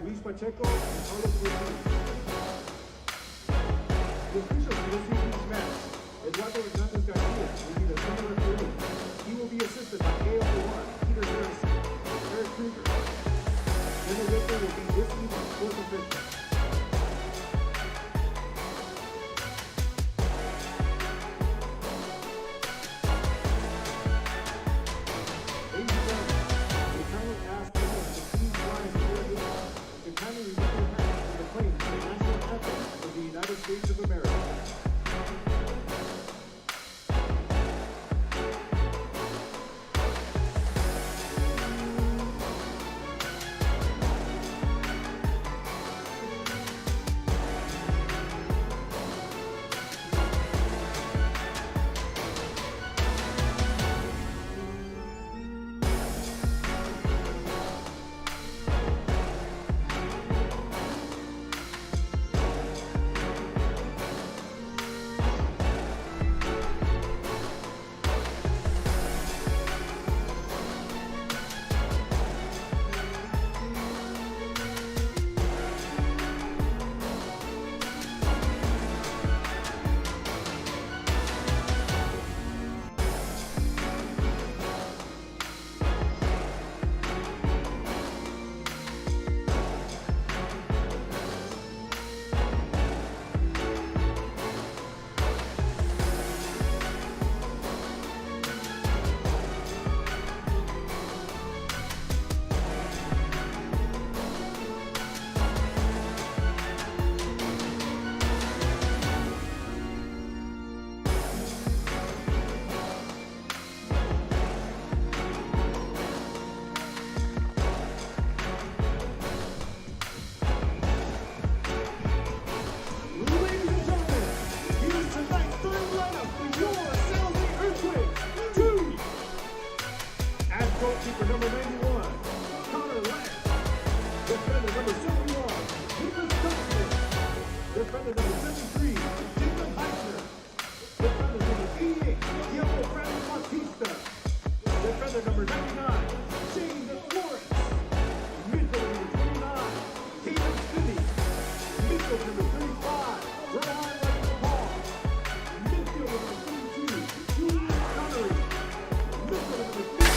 Luis Pacheco and Carlos Rodriguez. The officials for this evening's match, Eduardo Hernandez Garcia will be the center referee. He will be assisted by AO1, Peter Harrison, and Eric Kruger. Then the referee will be this evening's fourth official. States of America. Goalkeeper number 91, Connor Lack. Defender number 71, Nicholas Thompson. Defender number 73, Jacob Heisner. Defender number 88, Diego Francis Bautista. Defender number 99, James Flores. Midfielder number 29, Caleb Finney. Midfielder number 35, Rohan Paul. Midfielder number 32, Julian Connery. Midfielder number 3.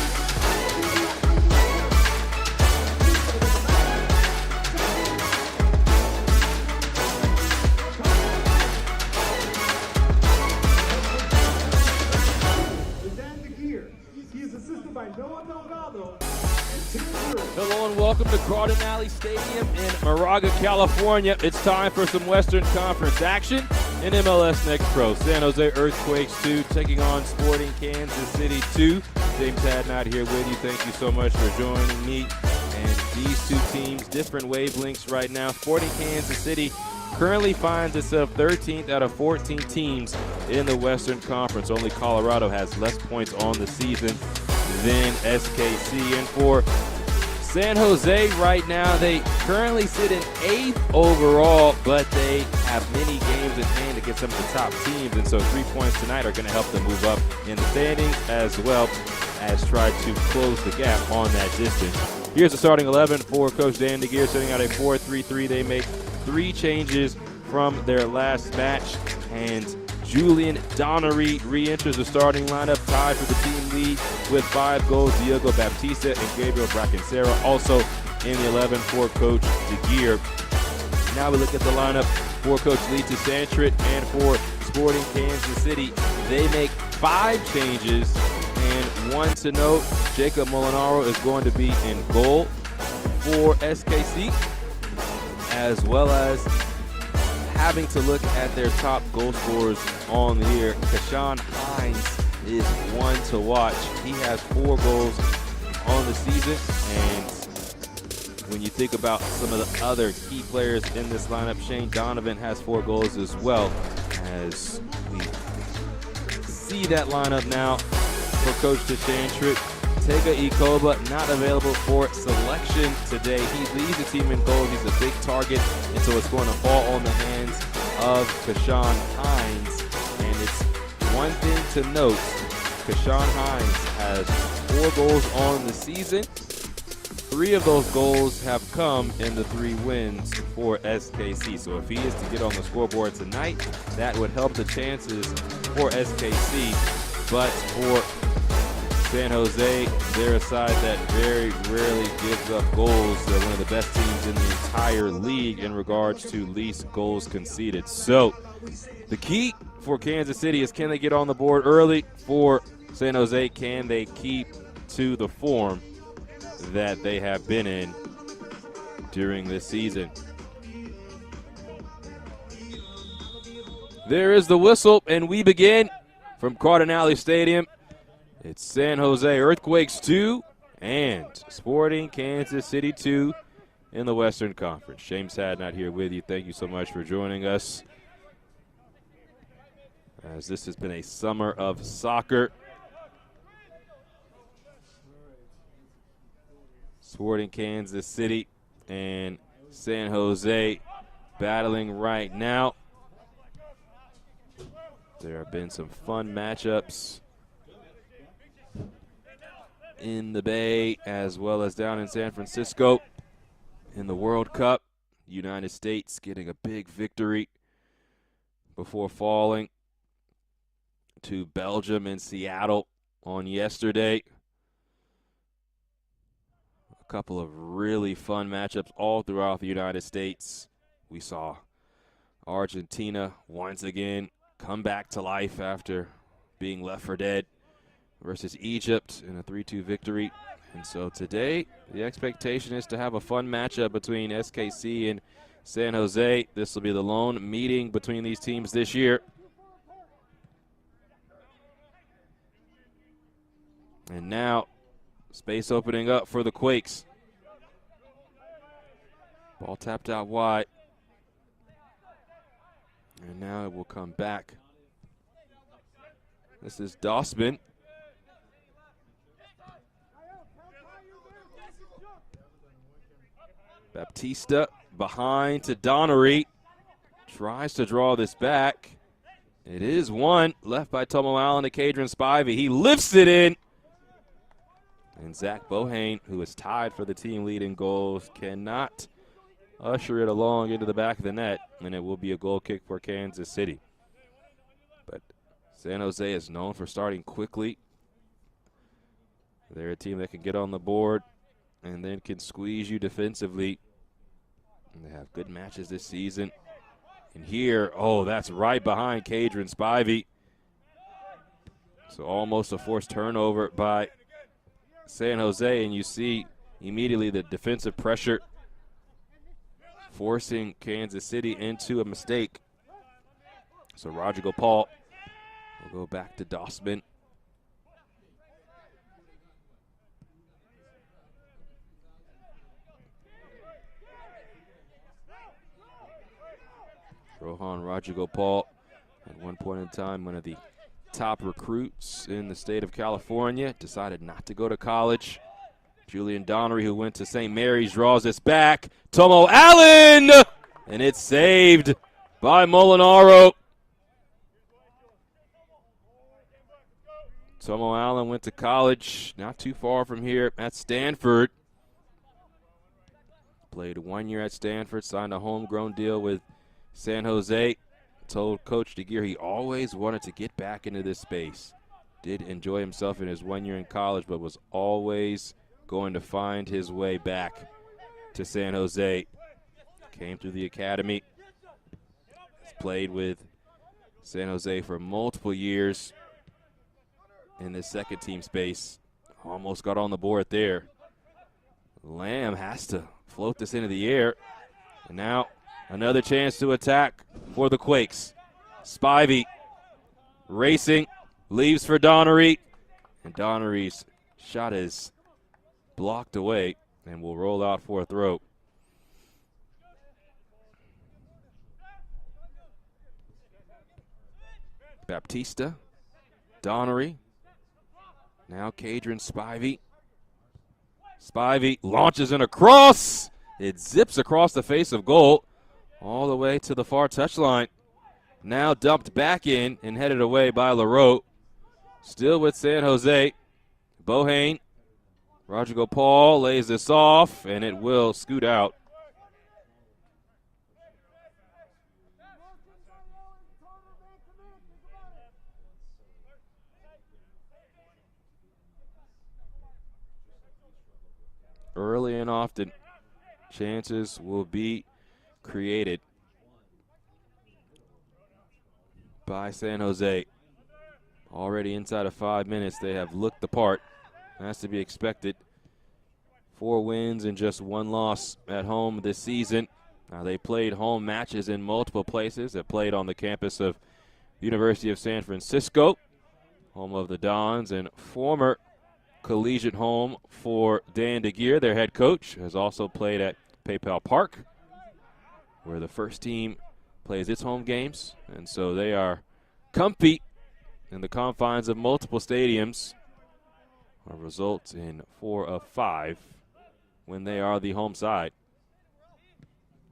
Hello and welcome to Crawdon Alley Stadium in Moraga, California. It's time for some Western Conference action in MLS Next Pro. San Jose Earthquakes 2 taking on Sporting Kansas City 2. James Hadnot here with you. Thank you so much for joining me. And these two teams, different wavelengths right now. Sporting Kansas City currently finds itself 13th out of 14 teams in the Western Conference. Only Colorado has less points on the season than SKC. And for San Jose right now, they currently sit in 8th overall, but they have many games in hand against some of the top teams, and so 3 points tonight are going to help them move up in the standings as well as try to close the gap on that distance. Here's the starting 11 for Coach Dan DeGeer, setting out a 4-3-3. They make 3 changes from their last match, and Julian Donnery re-enters the starting lineup, tied for the team lead with 5 goals. Diego Baptista and Gabriel Bracancera also in the 11 for Coach DeGeer. Now we look at the lineup for Coach Lee Santrit and for Sporting Kansas City. They make 5 changes, and one to note, Jacob Molinaro is going to be in goal for SKC, as well as having to look at their top goal scorers on the year. Kashawn Hines is one to watch. He has 4 goals on the season, and when you think about some of the other key players in this lineup, Shane Donovan has 4 goals as well. As we see that lineup now for Coach Santrit, Tega Ikoba not available for selection today. He leads the team in goals. He's a big target, and so it's going to fall on the hands of Kashawn Hines. And it's one thing to note, Kashawn Hines has 4 goals on the season, 3 of those goals have come in the 3 wins for SKC. So if he is to get on the scoreboard tonight, that would help the chances for SKC. But for San Jose, they're a side that very rarely gives up goals. They're one of the best teams in the entire league in regards to least goals conceded. So the key for Kansas City is, can they get on the board early? For San Jose, can they keep to the form that they have been in during this season? There is the whistle, and we begin from Cardinale Stadium. It's San Jose Earthquakes 2 and Sporting Kansas City 2 in the Western Conference. James Hadnot here with you. Thank you so much for joining us, as this has been a summer of soccer. Sporting Kansas City and San Jose battling right now. There have been some fun matchups in the Bay as well as down in San Francisco in the World Cup. United States getting a big victory before falling to Belgium and Seattle on yesterday. A couple of really fun matchups all throughout the United States. We saw Argentina once again come back to life after being left for dead versus Egypt in a 3-2 victory. And so today, the expectation is to have a fun matchup between SKC and San Jose. This will be the lone meeting between these teams this year. And now, space opening up for the Quakes. Ball tapped out wide. And now it will come back. This is Dossman. Baptista behind to Donnery. Tries to draw this back. It is one. Left by Tomo Allen to Cadron Spivey. He lifts it in. And Zach Bohane, who is tied for the team lead in goals, cannot usher it along into the back of the net, and it will be a goal kick for Kansas City. But San Jose is known for starting quickly. They're a team that can get on the board and then can squeeze you defensively. And they have good matches this season. And here, oh, that's right behind Cadron Spivey. So almost a forced turnover by San Jose, and you see immediately the defensive pressure forcing Kansas City into a mistake. So Roger Gopal will go back to Dossman. Rohan Rajagopal, at one point in time, one of the top recruits in the state of California, decided not to go to college. Julian Donnery, who went to St. Mary's, draws this back. Tomo Allen! And it's saved by Molinaro. Tomo Allen went to college not too far from here at Stanford. Played 1 year at Stanford, signed a homegrown deal with San Jose. Told Coach DeGear he always wanted to get back into this space. Did enjoy himself in his 1 year in college, but was always going to find his way back to San Jose. Came through the academy. Has played with San Jose for multiple years in this second team space. Almost got on the board there. Lamb has to float this into the air. And now another chance to attack for the Quakes. Spivey racing, leaves for Donnery. And Donnery's shot is blocked away and will roll out for a throw. Baptista, Donnery, now Cadron Spivey. Spivey launches in a cross. It zips across the face of goal all the way to the far touchline. Now dumped back in and headed away by LaRoe. Still with San Jose. Bohane Rodrigo Paul lays this off, and it will scoot out. Early and often, chances will be created by San Jose. Already inside of 5 minutes, they have looked the part. That's to be expected. 4 wins and just 1 loss at home this season. Now, they played home matches in multiple places. They played on the campus of University of San Francisco, home of the Dons, and former collegiate home for Dan DeGeer, their head coach, has also played at PayPal Park, where the first team plays its home games. And so they are comfy in the confines of multiple stadiums. A result in 4 of 5 when they are the home side.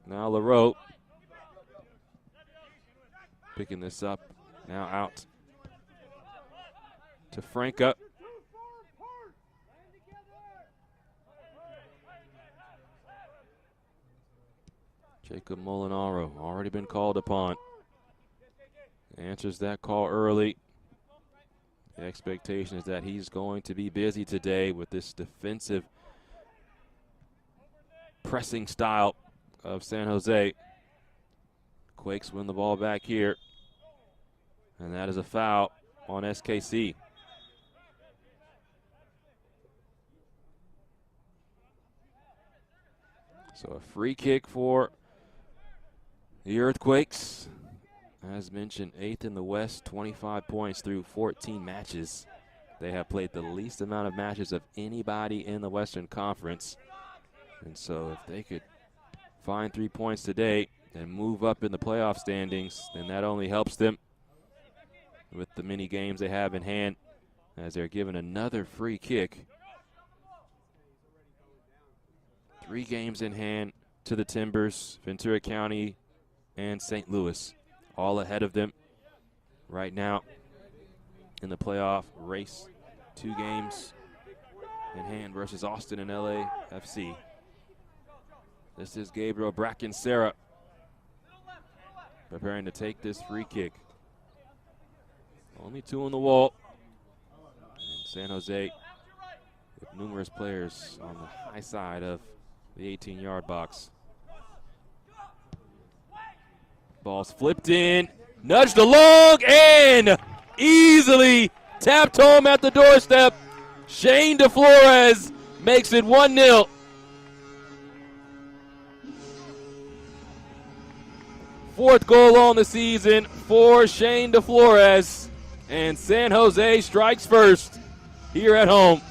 Now LaRoe picking this up, now out to Franca. Jacob Molinaro already been called upon. Answers that call early. The expectation is that he's going to be busy today with this defensive pressing style of San Jose. Quakes win the ball back here. And that is a foul on SKC. So a free kick for the Earthquakes. As mentioned, 8th in the West, 25 points through 14 matches. They have played the least amount of matches of anybody in the Western Conference. And so if they could find 3 points today and move up in the playoff standings, then that only helps them with the many games they have in hand, as they're given another free kick. 3 games in hand to the Timbers, Ventura County, and St. Louis, all ahead of them right now in the playoff race. 2 games in hand versus Austin and LAFC. This is Gabriel Bracken-Serra preparing to take this free kick. Only 2 on the wall. And San Jose with numerous players on the high side of the 18-yard box. Ball's flipped in, nudged along, and easily tapped home at the doorstep. Shane DeFlores makes it 1-0. Fourth goal on the season for Shane DeFlores. And San Jose strikes first here at home.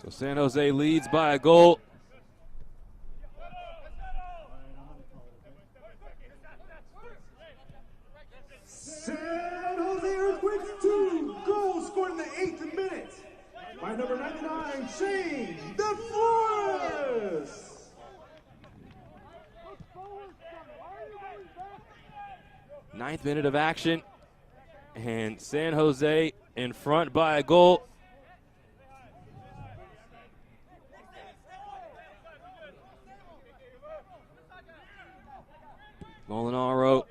So San Jose leads by a goal. San Jose Earthquakes 2 goals scored in the 8th minute by number 99, Shane DeFlores. Ninth minute of action, and San Jose in front by a goal. Molinaro.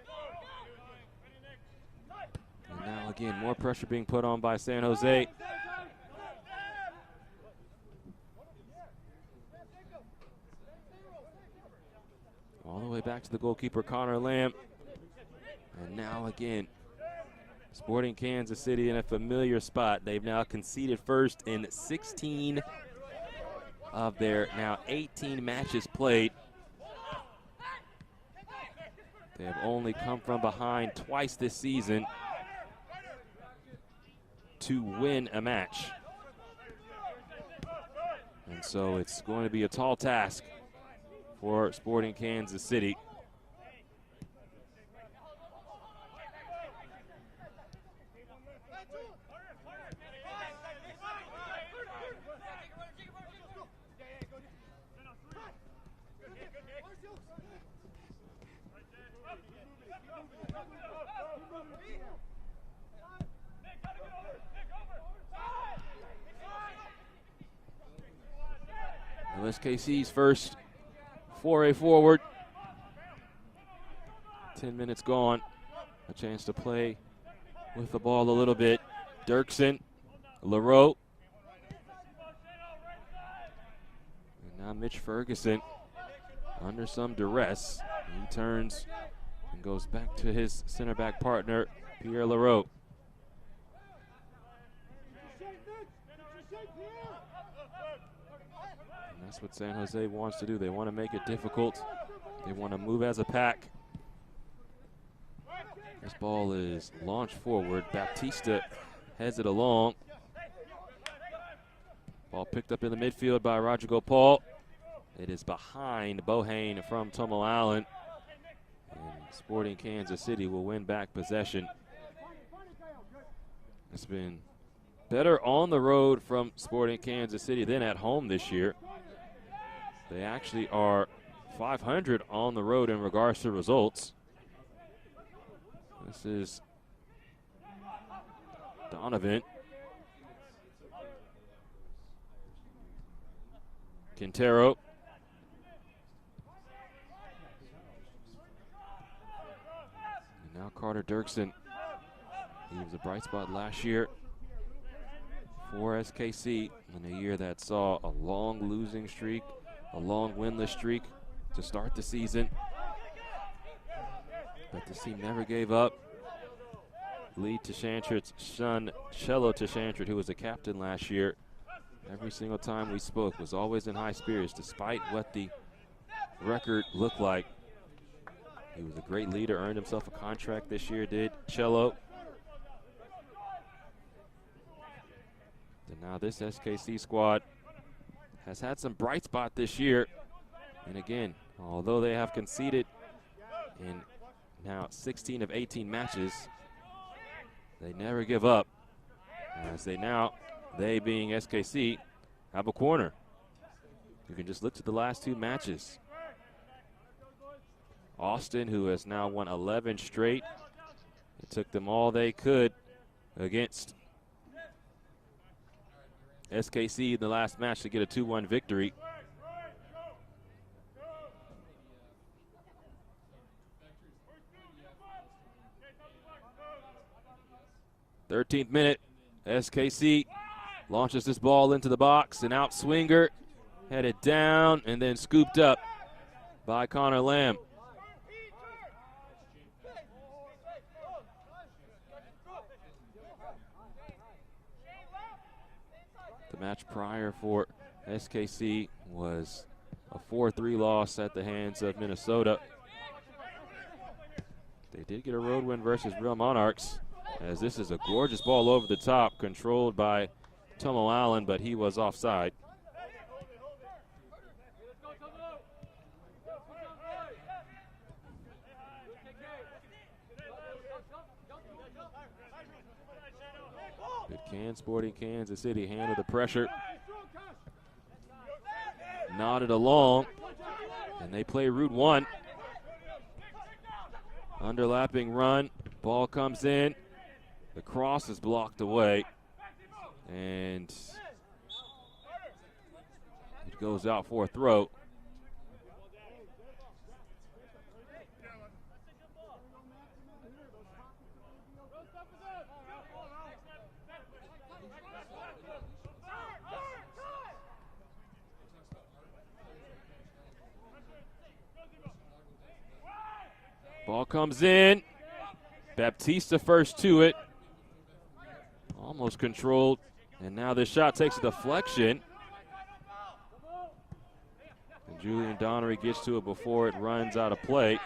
And now again, more pressure being put on by San Jose. All the way back to the goalkeeper, Connor Lamb. And now again, Sporting Kansas City in a familiar spot. They've now conceded first in 16 of their now 18 matches played. They have only come from behind twice this season. to win a match. And so it's going to be a tall task for Sporting Kansas City. SKC's first foray forward. 10 minutes gone. A chance to play with the ball a little bit. Dirksen, LaRoe. And now Mitch Ferguson under some duress. He turns and goes back to his center back partner, Pierre LaRoe. That's what San Jose wants to do. They want to make it difficult. They want to move as a pack. This ball is launched forward. Baptista heads it along. Ball picked up in the midfield by Rodrigo Paul. It is behind Bohane from Tomo Allen. And Sporting Kansas City will win back possession. It's been better on the road from Sporting Kansas City than at home this year. They actually are 500 on the road in regards to results. This is Donovan. Quintero. And now Carter Dirksen. He was a bright spot last year for SKC in a year that saw a long losing streak, a long winless streak to start the season. But this team never gave up. Lee Tashantrit's son, Cello Tashantrit, who was a captain last year, every single time we spoke was always in high spirits despite what the record looked like. He was a great leader, earned himself a contract this year, did Cello. And now this SKC squad has had some bright spot this year. And again, although they have conceded in now 16 of 18 matches, they never give up. As they being SKC, have a corner. You can just look to the last two matches. Austin, who has now won 11 straight. It took them all they could against SKC in the last match to get a 2-1 victory. th minute, SKC launches this ball into the box, an out swinger, headed down and then scooped up by Connor Lamb. The match prior for SKC was a 4-3 loss at the hands of Minnesota. They did get a road win versus Real Monarchs, as this is a gorgeous ball over the top, controlled by Tomo Allen, but he was offside. But can Sporting Kansas City handle the pressure? Nodded along, and they play route one. Underlapping run, ball comes in. The cross is blocked away, and it goes out for a throw. Ball comes in. Baptista first to it. Almost controlled. And now this shot takes a deflection. And Julian Donnery gets to it before it runs out of play.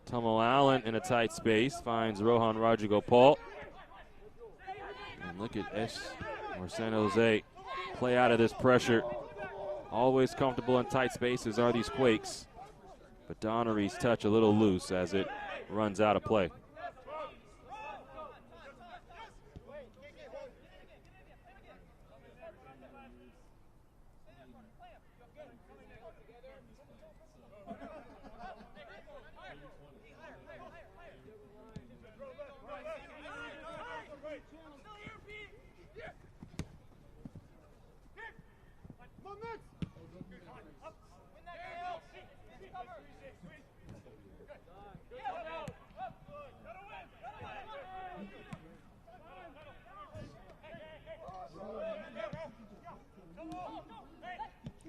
Tomo Allen in a tight space finds Rohan Rodrigo Paul. And And look at San Jose play out of this pressure. Always comfortable in tight spaces are these Quakes. But Donnery's touch a little loose as it runs out of play.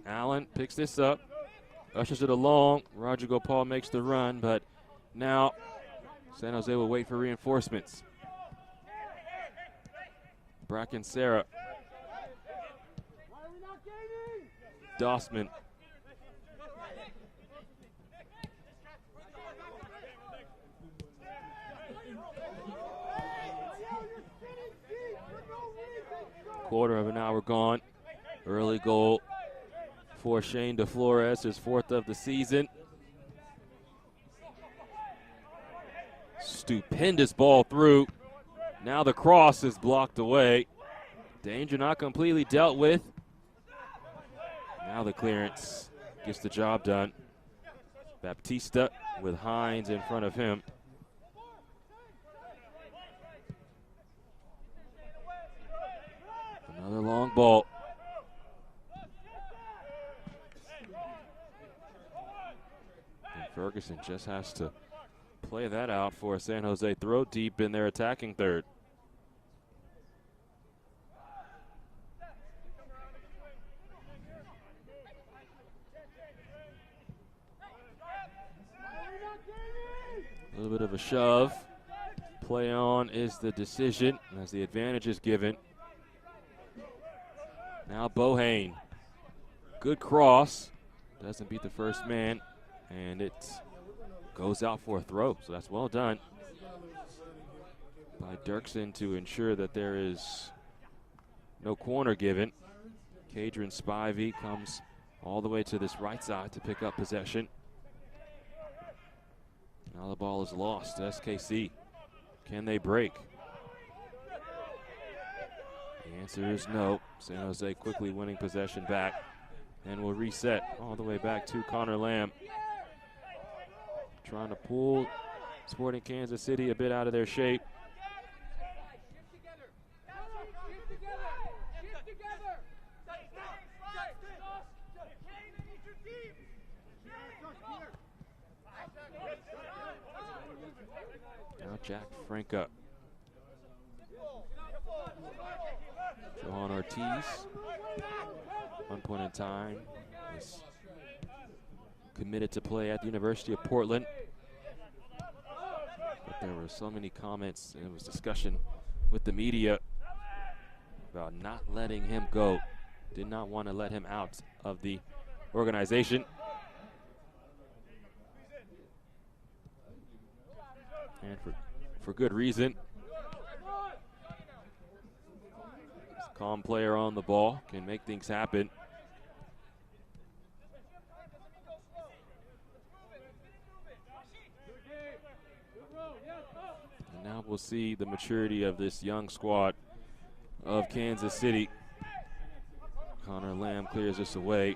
Allen picks this up, ushers it along. Roger Gopal makes the run, but now San Jose will wait for reinforcements. Bracken Sarah. Dossman. Quarter of an hour gone. Early goal for Shane DeFlores, his 4th of the season. Stupendous ball through. Now the cross is blocked away. Danger not completely dealt with. Now the clearance gets the job done. Baptista with Hines in front of him. Another long ball. And Ferguson just has to play that out for a San Jose throw deep in their attacking third. A little bit of a shove. Play on is the decision as the advantage is given. Now Bohane. Good cross. Doesn't beat the first man. And it goes out for a throw. So that's well done by Dirksen to ensure that there is no corner given. Kadrian Spivey comes all the way to this right side to pick up possession. Now the ball is lost to SKC. Can they break? The answer is no. San Jose quickly winning possession back and will reset all the way back to Connor Lamb. Trying to pull Sporting Kansas City a bit out of their shape. Now Jack Franca. Johan Ortiz, one point in time, is committed to play at the University of Portland. But there were so many comments, and it was discussion with the media about not letting him go. Did not want to let him out of the organization. And for good reason. Calm player on the ball, can make things happen. And now we'll see the maturity of this young squad of Kansas City. Connor Lamb clears this away.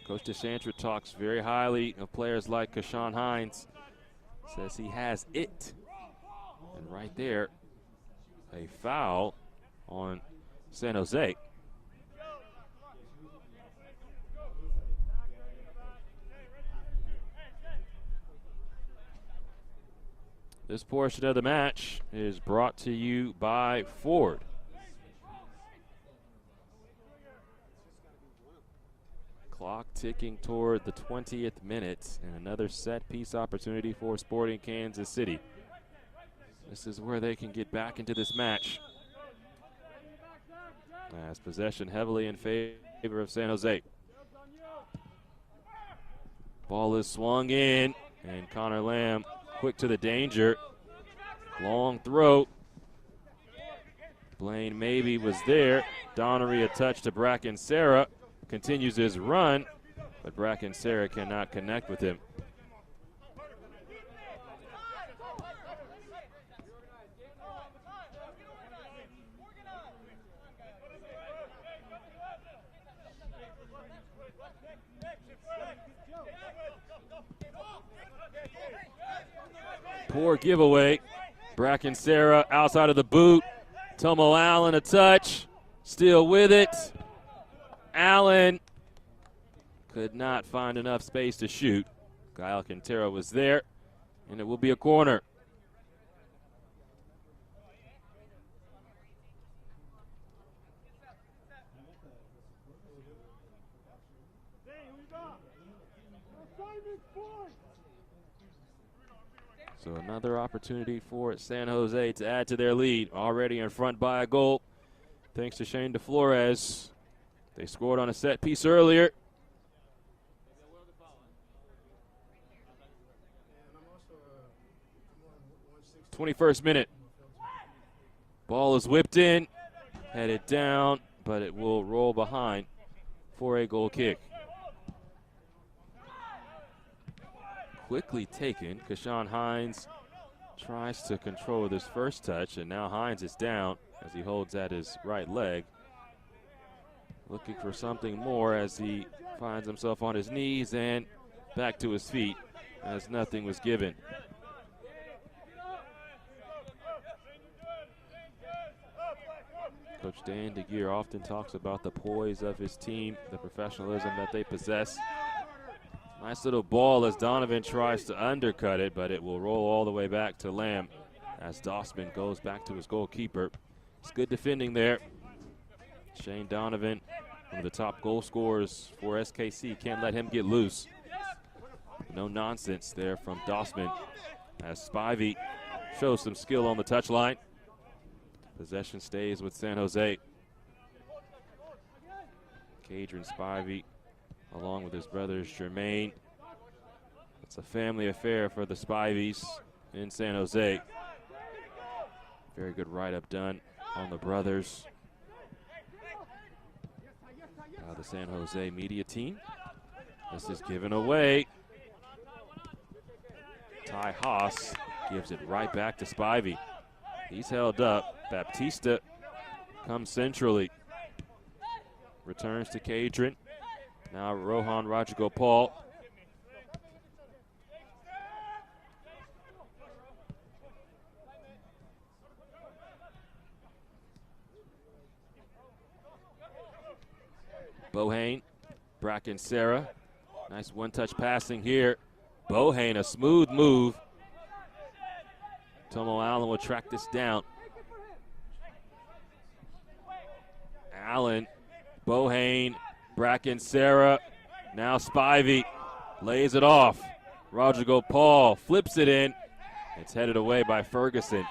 Coach DeSantra talks very highly of players like Kashawn Hines. Says he has it. And right there, a foul on San Jose. This portion of the match is brought to you by Ford. Clock ticking toward the 20th minute, and another set piece opportunity for Sporting Kansas City. This is where they can get back into this match. As possession heavily in favor of San Jose. Ball is swung in, and Connor Lamb quick to the danger. Long throw. Blaine maybe was there. Donnery a touch to Bracken Sarah. Continues his run, but Bracken Sarah cannot connect with him. Poor giveaway. Bracken Sarah outside of the boot. Tomo Allen a touch. Still with it. Allen could not find enough space to shoot. Guy Alcantara was there, and it will be a corner. So another opportunity for San Jose to add to their lead. Already in front by a goal, thanks to Shane DeFlores. They scored on a set piece earlier. 21st minute. Ball is whipped in, headed down, but it will roll behind for a goal kick. Quickly taken. Kashawn Hines tries to control this first touch, and now Hines is down as he holds at his right leg. Looking for something more as he finds himself on his knees and back to his feet as nothing was given. Coach Dan DeGeer often talks about the poise of his team, the professionalism that they possess. Nice little ball as Donovan tries to undercut it, but it will roll all the way back to Lamb as Dossman goes back to his goalkeeper. It's good defending there. Shane Donovan, one of the top goal scorers for SKC, can't let him get loose. No nonsense there from Dossman as Spivey shows some skill on the touchline. Possession stays with San Jose. Cadron Spivey along with his brothers Jermaine. It's a family affair for the Spiveys in San Jose. Very good write-up done on the brothers. Now the San Jose media team. This is given away. Ty Haas gives it right back to Spivey. He's held up. Baptista comes centrally. Returns to Cadron. Now Rohan Rajagopal. Bohane, Bracken Sarah. Nice one-touch passing here. Bohane, a smooth move. Tomo Allen will track this down. Allen, Bohane, Bracken Sarah, now Spivey lays it off. Rajagopal flips it in. It's headed away by Ferguson.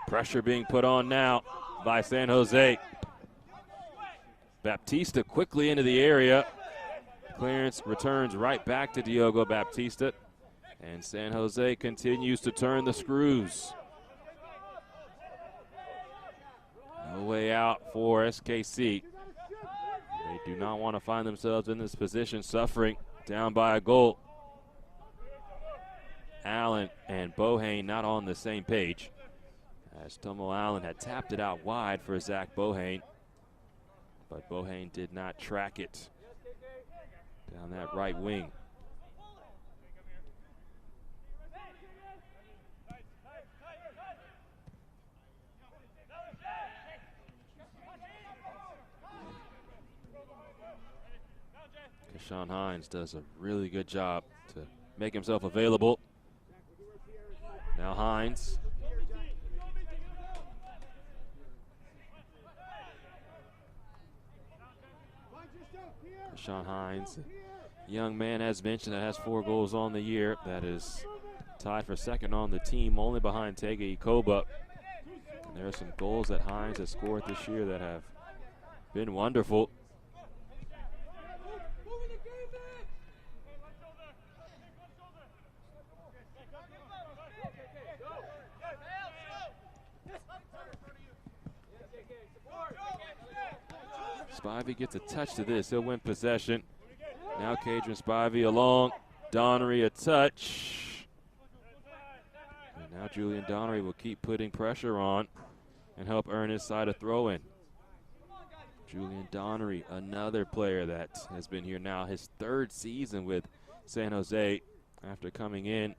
Pressure being put on now by San Jose. Baptista quickly into the area. Clearance returns right back to Diogo Baptista. And San Jose continues to turn the screws. No way out for SKC. They do not want to find themselves in this position, suffering down by a goal. Allen and Bohane not on the same page, as Tomo Allen had tapped it out wide for Zach Bohane, but Bohane did not track it down that right wing. Kashawn Hines does a really good job to make himself available. Now Hines. Kashawn Hines, young man, as mentioned, that has 4 goals on the year. That is tied for second on the team, only behind Tega Ikoba. And there are some goals that Hines has scored this year that have been wonderful. Spivey gets a touch to this. He'll win possession. Now Cadron Spivey along. Donnery a touch. And now Julian Donnery will keep putting pressure on and help earn his side a throw-in. Julian Donnery, another player that has been here now his third season with San Jose after coming in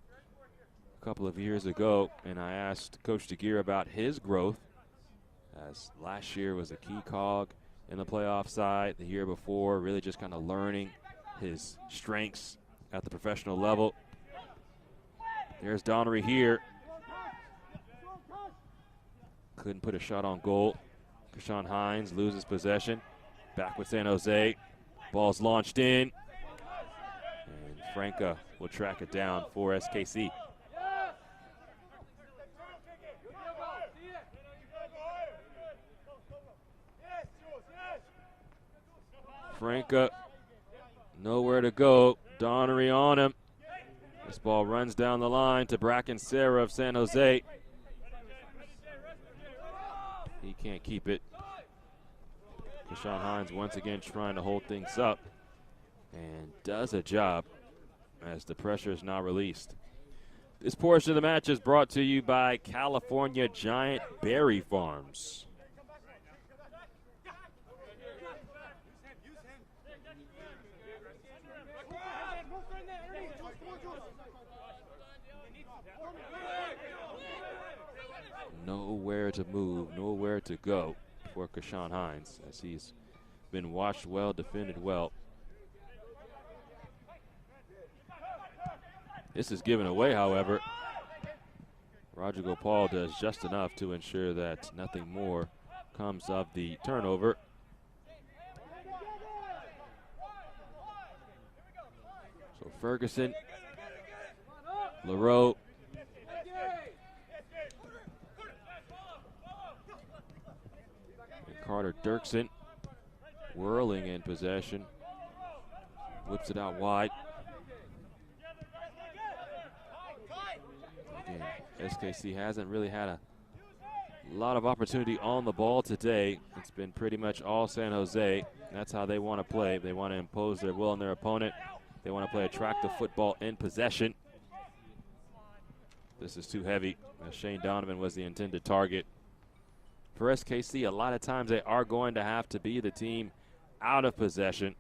a couple of years ago. And I asked Coach DeGear about his growth, as last year was a key cog in the playoff side. The year before, really just kind of learning his strengths at the professional level. There's Donnery here. Couldn't put a shot on goal. Kashawn Hines loses possession. Back with San Jose. Ball's launched in. And Franca will track it down for SKC. Franca, nowhere to go. Donnery on him. This ball runs down the line to Bracken Serra of San Jose. He can't keep it. Kashawn Hines once again trying to hold things up and does a job as the pressure is now released. This portion of the match is brought to you by California Giant Berry Farms. Nowhere to move, nowhere to go for Kashawn Hines, as he's been watched well, defended well. This is given away, however. Roger Gopal does just enough to ensure that nothing more comes of the turnover. So Ferguson, LaRoe, and Carter Dirksen whirling in possession. Whips it out wide. Again, SKC hasn't really had a lot of opportunity on the ball today. It's been pretty much all San Jose. That's how they want to play. They want to impose their will on their opponent. They want to play attractive football in possession. This is too heavy, as Shane Donovan was the intended target. For SKC, a lot of times they are going to have to be the team out of possession.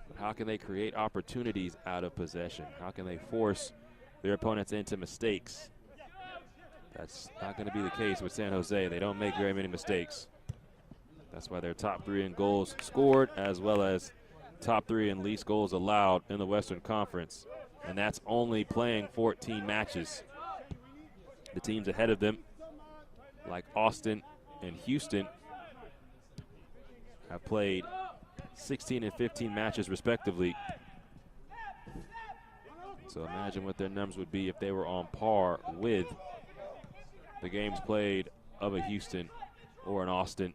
But how can they create opportunities out of possession? How can they force their opponents into mistakes? That's not going to be the case with San Jose. They don't make very many mistakes. That's why they're top 3 in goals scored, as well as top 3 in least goals allowed in the Western Conference. And that's only playing 14 matches. The teams ahead of them, like Austin and Houston, have played 16 and 15 matches respectively. So imagine what their numbers would be if they were on par with the games played of a Houston or an Austin.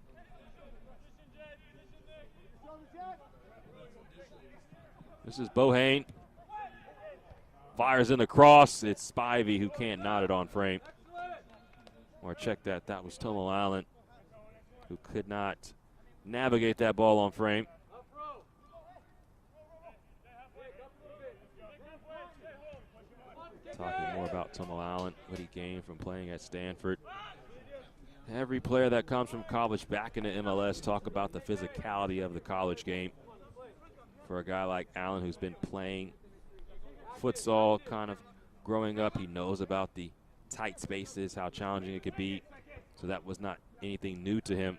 This is Bohane. Fires in the cross. It's Spivey who can't knot it on frame. Or check that. That was Tomo Allen, who could not navigate that ball on frame. Talking more about Tomo Allen, what he gained from playing at Stanford. Every player that comes from college back into MLS talk about the physicality of the college game. For a guy like Allen, who's been playing futsal kind of growing up, he knows about the tight spaces, how challenging it could be. So that was not anything new to him.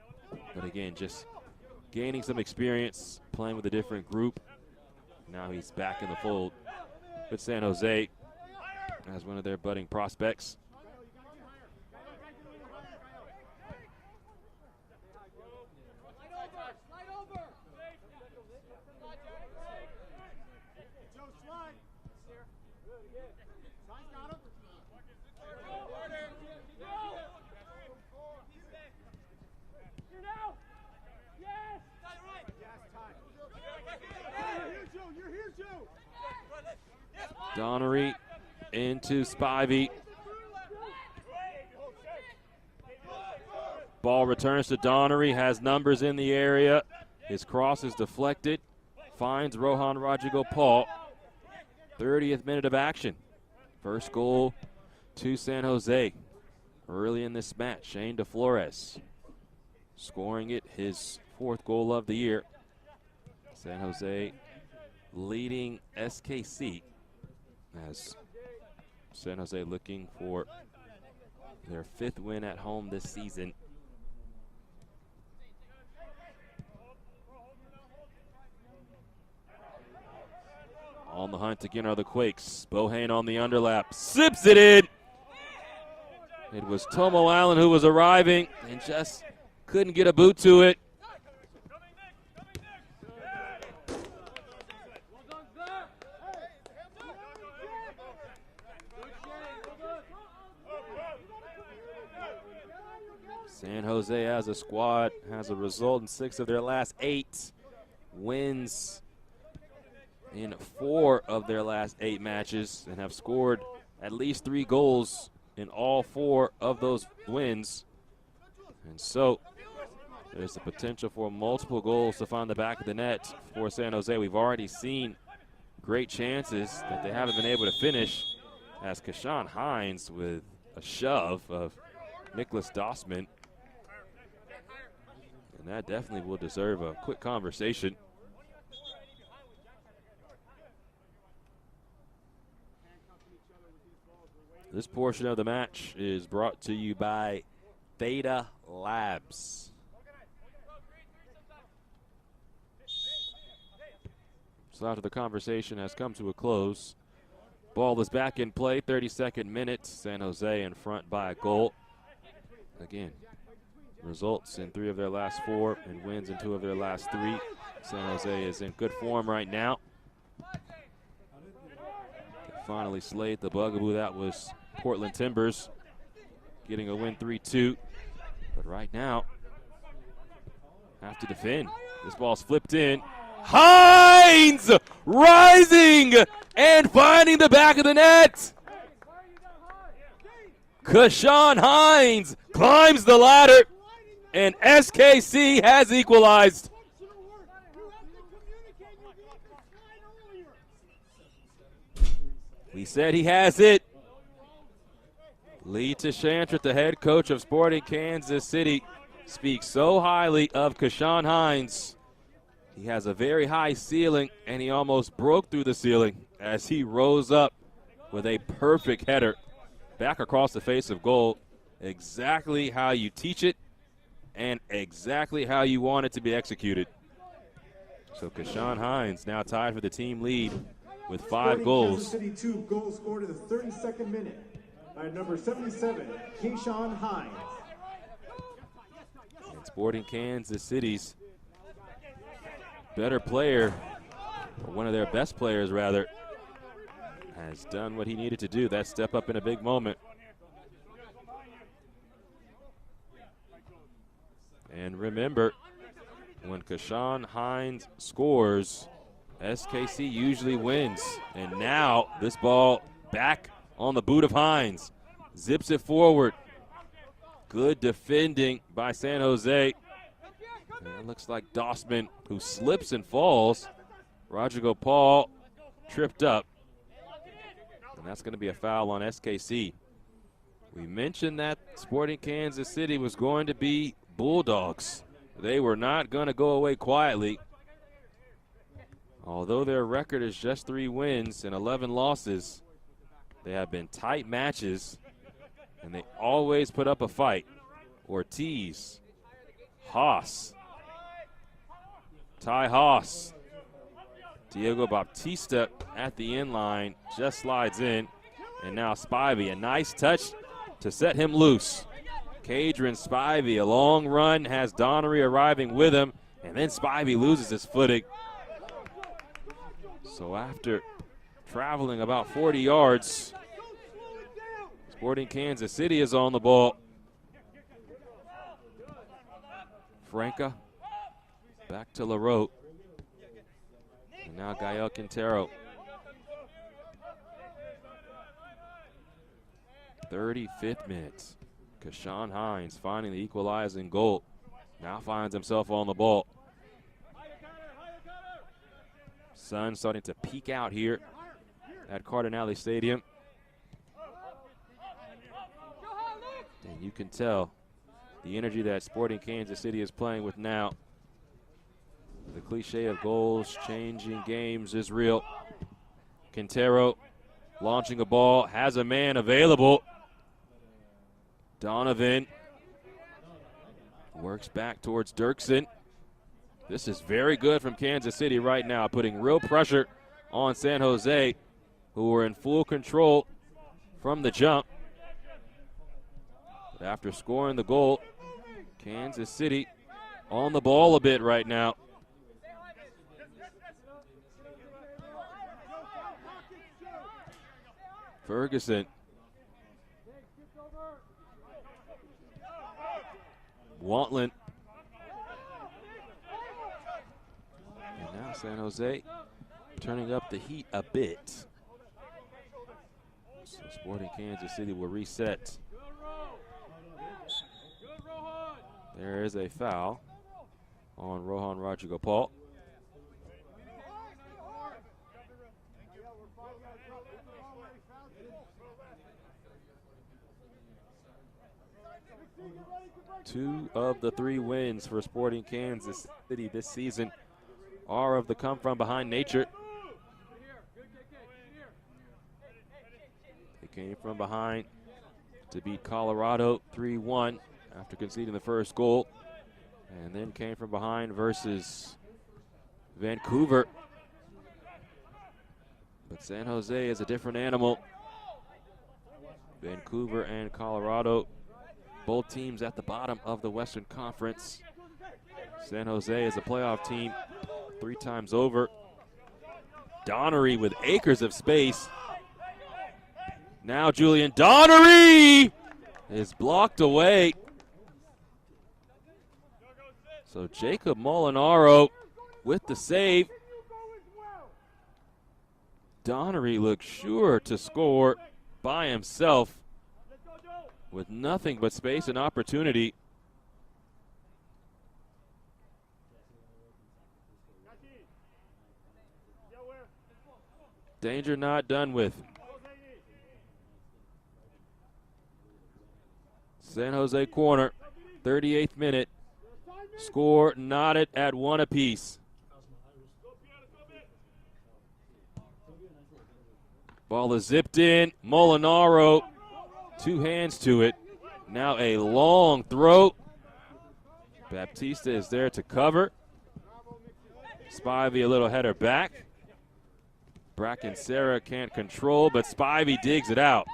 But again, just gaining some experience, playing with a different group. Now he's back in the fold with San Jose as one of their budding prospects. Donnery into Spivey. Ball returns to Donnery, has numbers in the area. His cross is deflected. Finds Rohan Rodrigo Paul. 30th minute of action. First goal to San Jose early in this match. Shane DeFlores scoring it, his 4th goal of the year. San Jose leading SKC as San Jose looking for their 5th win at home this season. On the hunt again are the Quakes. Bohane on the underlap, sips it in. It was Tomo Allen who was arriving and just couldn't get a boot to it. San Jose as a squad has a result in 6 of their last 8 wins in 4 of their last 8 matches and have scored at least 3 goals in all 4 of those wins. And so there's the potential for multiple goals to find the back of the net for San Jose. We've already seen great chances that they haven't been able to finish, as Kashawn Hines with a shove of Nicholas Dossman. And that definitely will deserve a quick conversation. This portion of the match is brought to you by Theta Labs. So after the conversation has come to a close, ball is back in play, 32nd minute. San Jose in front by a goal. Again, results in 3 of their last 4 and wins in 2 of their last 3. San Jose is in good form right now. They finally slayed the bugaboo that was Portland Timbers, getting a win 3-2. But right now, have to defend. This ball's flipped in. Hines rising and finding the back of the net. Kashawn Hines climbs the ladder, and SKC has equalized. We said he has it. Lee Tashantrat, the head coach of Sporting Kansas City, speaks so highly of Kashawn Hines. He has a very high ceiling, and he almost broke through the ceiling as he rose up with a perfect header back across the face of goal. Exactly how you teach it and exactly how you want it to be executed. So Kashawn Hines now tied for the team lead with 5 goals. Kansas City 2 goals scored in the 32nd minute by number 77, Kashawn Hines. And Sporting Kansas City's better player, or one of their best players rather, has done what he needed to do. That step up in a big moment. And remember, when Kashawn Hines scores, SKC usually wins. And now this ball back on the boot of Hines. Zips it forward. Good defending by San Jose. And it looks like Dossman, who slips and falls. Rodrigo Paul tripped up. And that's going to be a foul on SKC. We mentioned that Sporting Kansas City was going to be Bulldogs. They were not going to go away quietly. Although their record is just 3 wins and 11 losses, they have been tight matches, and they always put up a fight. Ortiz, Haas, Ty Haas, Diego Baptista at the end line, just slides in, and now Spivey, a nice touch to set him loose. Cadron Spivey, a long run, has Donnery arriving with him, and then Spivey loses his footing. So after traveling about 40 yards, Sporting Kansas City is on the ball. Franca back to LaRote. And now Gael Quintero. 35th minute. Kashawn Hines finding the equalizing goal. Now finds himself on the ball. sun starting to peek out here at Cardinale Stadium. And you can tell the energy that Sporting Kansas City is playing with now. The cliche of goals changing games is real. Quintero launching a ball, has a man available. Donovan works back towards Dirksen. This is very good from Kansas City right now, putting real pressure on San Jose, who are in full control from the jump. But after scoring the goal, Kansas City on the ball a bit right now. Ferguson. Wantland. And now San Jose turning up the heat a bit. So Sporting Kansas City will reset. There is a foul on Rohan Rodrigo Paul. Two of the 3 wins for Sporting Kansas City this season are of the come-from-behind nature. They came from behind to beat Colorado 3-1 after conceding the first goal, and then came from behind versus Vancouver. But San Jose is a different animal. Vancouver and Colorado, both teams at the bottom of the Western Conference. San Jose is a playoff team 3 times over. Donnery with acres of space. Now Julian Donnery is blocked away. So Jacob Molinaro with the save. Donnery looks sure to score by himself with nothing but space and opportunity. Danger not done with. San Jose corner, 38th minute. Score knotted at 1 apiece. Ball is zipped in. Molinaro, 2 hands to it. Now a long throw. Baptista is there to cover. Spivey a little header back. Bracken Serra can't control, but Spivey digs it out.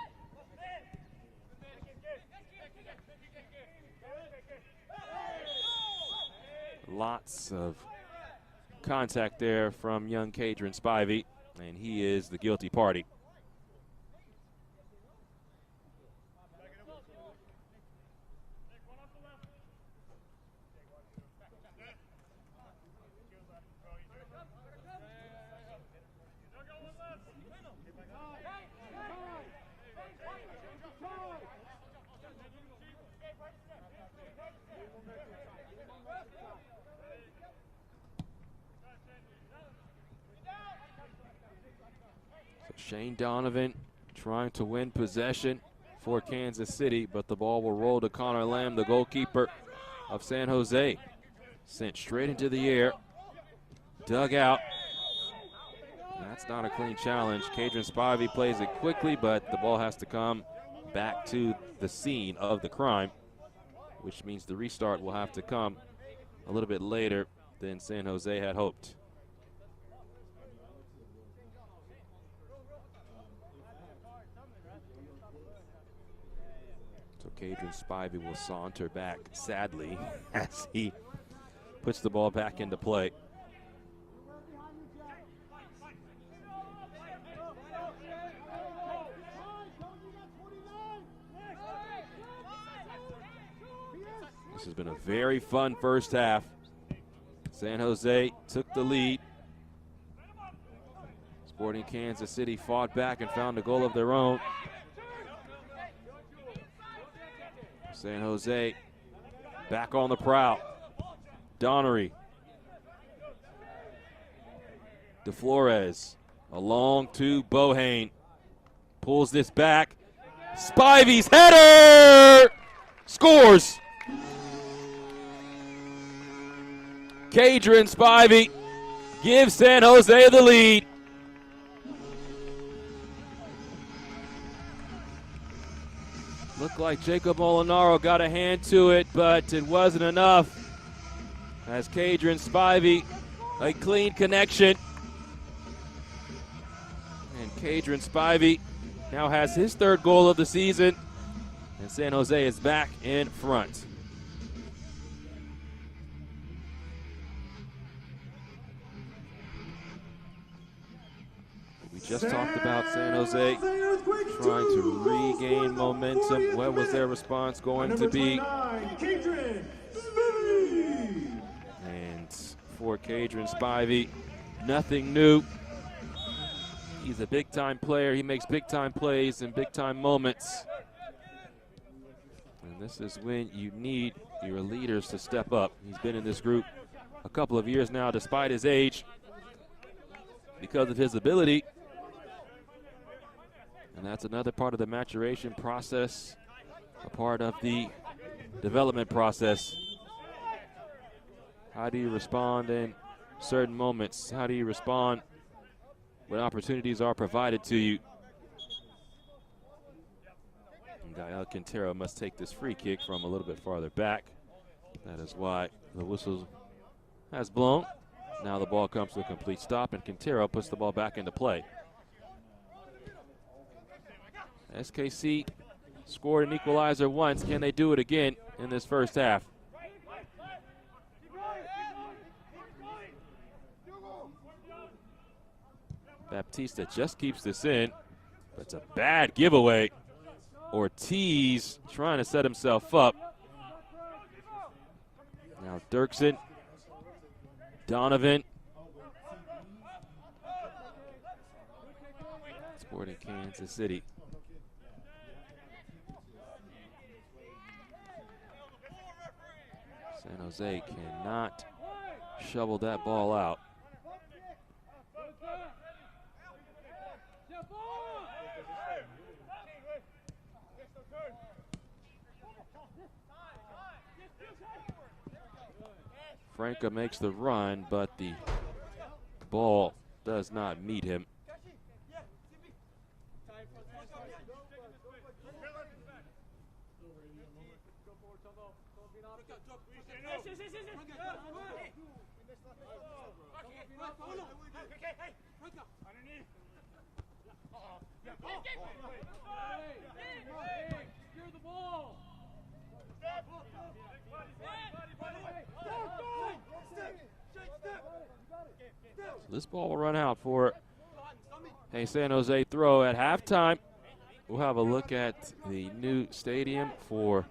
Lots of contact there from young Cadron Spivey, and he is the guilty party. Shane Donovan trying to win possession for Kansas City, but the ball will roll to Connor Lamb, the goalkeeper of San Jose. Sent straight into the air, dug out. That's not a clean challenge. Cadron Spivey plays it quickly, but the ball has to come back to the scene of the crime, which means the restart will have to come a little bit later than San Jose had hoped. Cadron Spivey will saunter back, sadly, as he puts the ball back into play. This has been a very fun first half. San Jose took the lead. Sporting Kansas City fought back and found a goal of their own. San Jose back on the prowl. Donnery. DeFlores along to Bohane. Pulls this back. Spivey's header! Scores! Cadron Spivey gives San Jose the lead. Looked like Jacob Molinaro got a hand to it, but it wasn't enough. As Cadron Spivey, a clean connection. And Cadron Spivey now has his third goal of the season, and San Jose is back in front. We just talked about San Jose trying to regain momentum. What was their response going to be? And for Cadron Spivey, nothing new. He's a big-time player. He makes big-time plays in big-time moments. And this is when you need your leaders to step up. He's been in this group a couple of years now, despite his age, because of his ability. And that's another part of the maturation process, a part of the development process. How do you respond in certain moments? How do you respond when opportunities are provided to you? And Gael Quintero must take this free kick from a little bit farther back. That is why the whistle has blown. Now the ball comes to a complete stop, and Quintero puts the ball back into play. SKC scored an equalizer once. Can they do it again in this first half? Baptista just keeps this in, but it's a bad giveaway. Ortiz trying to set himself up. Now Dirksen, Donovan. Sporting Kansas City. San Jose cannot shovel that ball out. Franca makes the run, but the ball does not meet him. So this ball will run out for a San Jose throw at halftime. We'll have a look at the new stadium for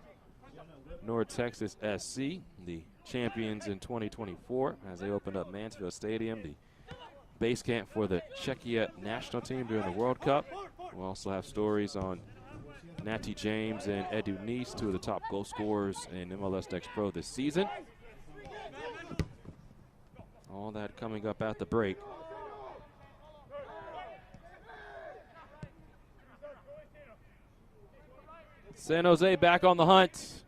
North Texas SC, the champions in 2024, as they opened up Mansfield Stadium, the base camp for the Czechia national team during the World Cup. We'll also have stories on Natty James and Edu Neese, two of the top goal scorers in MLS Next Pro this season. All that coming up at the break. San Jose back on the hunt.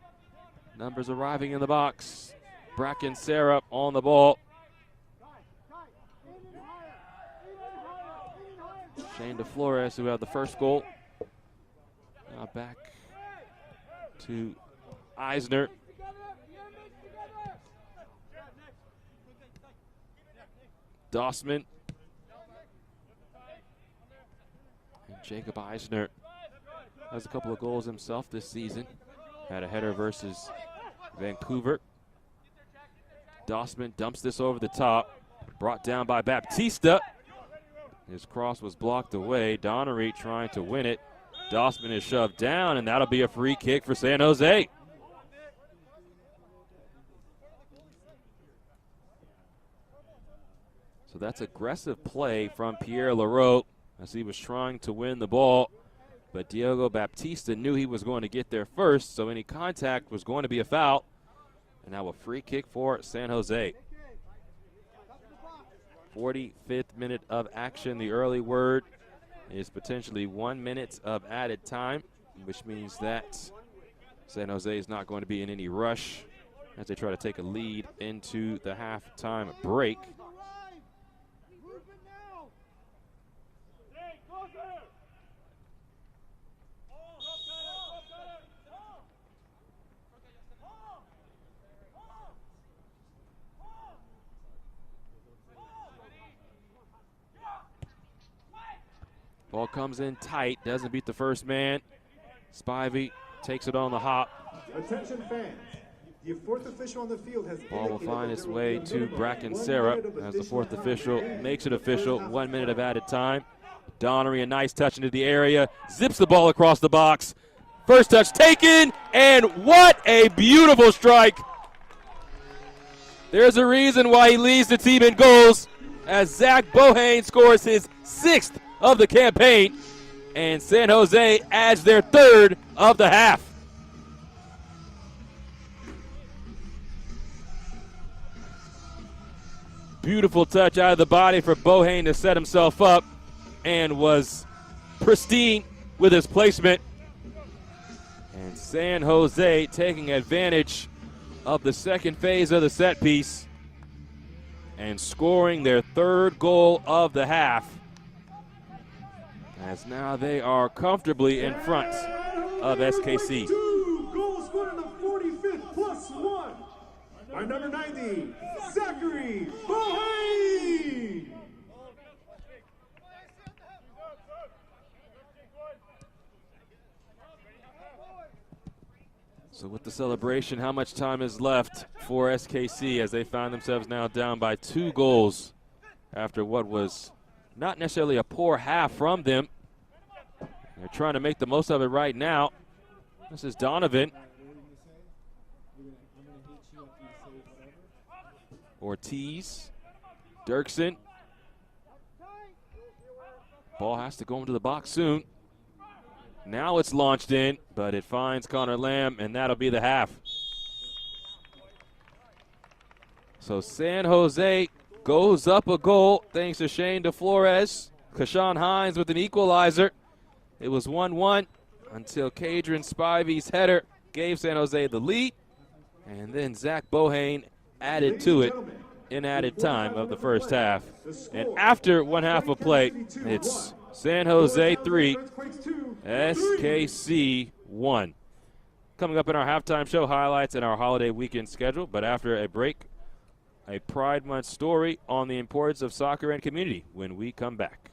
Numbers arriving in the box. Bracken Sarah on the ball. Shane DeFlores, who had the first goal. Now back to Eisner. Dossman. And Jacob Eisner has a couple of goals himself this season. Had a header versus Vancouver. Dossman dumps this over the top. Brought down by Baptista. His cross was blocked away. Donnery trying to win it. Dossman is shoved down, and that'll be a free kick for San Jose. So that's aggressive play from Pierre Leroux as he was trying to win the ball. But Diogo Baptista knew he was going to get there first, so any contact was going to be a foul. And now a free kick for San Jose. 45th minute of action. The early word is potentially 1 minute of added time, which means that San Jose is not going to be in any rush as they try to take a lead into the halftime break. Ball comes in tight, doesn't beat the first man. Spivey takes it on the hop. Attention fans. The fourth official on the field has Ball will find its way to Bracken Sarah as the fourth official makes it official. 1 minute of added time. Donnery, a nice touch into the area, zips the ball across the box. First touch taken, and what a beautiful strike. There's a reason why he leads the team in goals as Zach Bohane scores his 6th of the campaign, and San Jose adds their 3rd of the half. Beautiful touch out of the body for Bohane to set himself up, and was pristine with his placement. And San Jose taking advantage of the second phase of the set piece and scoring their 3rd goal of the half, as now they are comfortably in front of SKC. 2 goals scored in the 45th +1 by number 90, Zachary Bohane. So with the celebration, how much time is left for SKC as they find themselves now down by 2 goals after what was not necessarily a poor half from them. They're trying to make the most of it right now. This is Donovan. Ortiz. Dirksen. Ball has to go into the box soon. Now it's launched in, but it finds Connor Lamb, and that'll be the half. So San Jose goes up a goal thanks to Shane DeFlores. Kashawn Hines with an equalizer. It was 1-1 until Kadrian Spivey's header gave San Jose the lead, and then Zach Bohane added to it in added time of the first half. And after one half of play, it's San Jose 3, SKC 1. Coming up in our halftime show, highlights and our holiday weekend schedule. But after a break, a Pride Month story on the importance of soccer and community when we come back.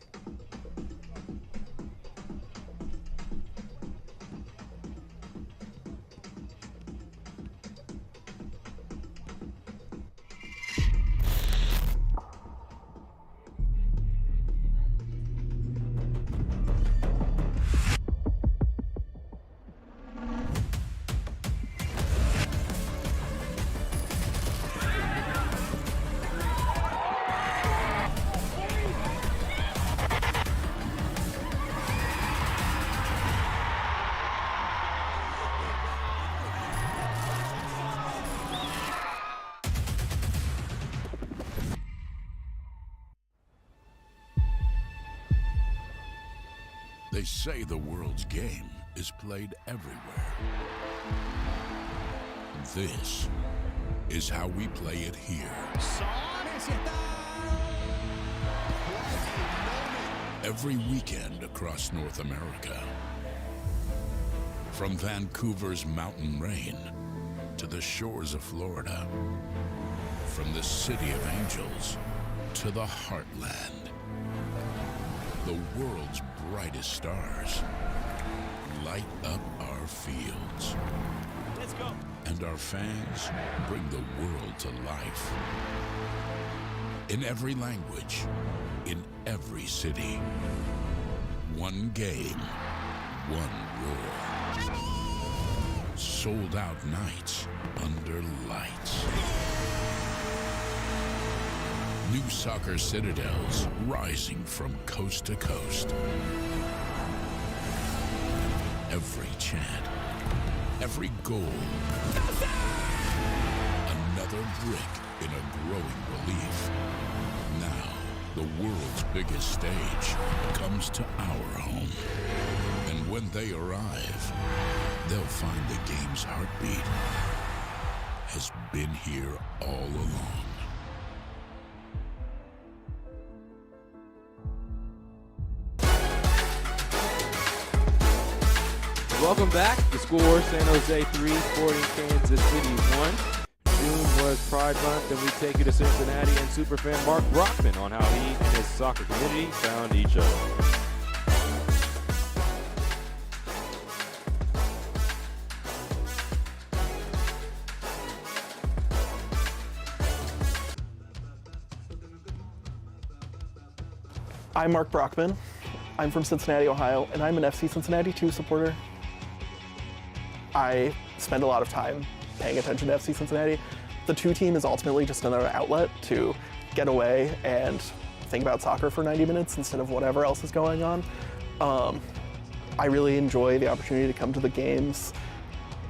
They say the world's game is played everywhere. This is how we play it here. Every weekend across North America. From Vancouver's mountain rain to the shores of Florida. From the City of Angels to the Heartland. The world's brightest stars light up our fields. Let's go. And our fans bring the world to life. In every language, in every city. One game, one roar. Sold out nights under lights. New soccer citadels rising from coast to coast. Every chant, every goal, another brick in a growing relief. Now, The world's biggest stage comes to our home. And when they arrive, they'll find the game's heartbeat has been here all along. Welcome back. The score, San Jose 3, Sporting Kansas City 1. June was Pride Month, and we take you to Cincinnati and superfan Mark Brockman on how he and his soccer community found each other. I'm Mark Brockman. I'm from Cincinnati, Ohio, and I'm an FC Cincinnati 2 supporter. I spend a lot of time paying attention to FC Cincinnati. The 2 team is ultimately just another outlet to get away and think about soccer for 90 minutes instead of whatever else is going on. I really enjoy the opportunity to come to the games,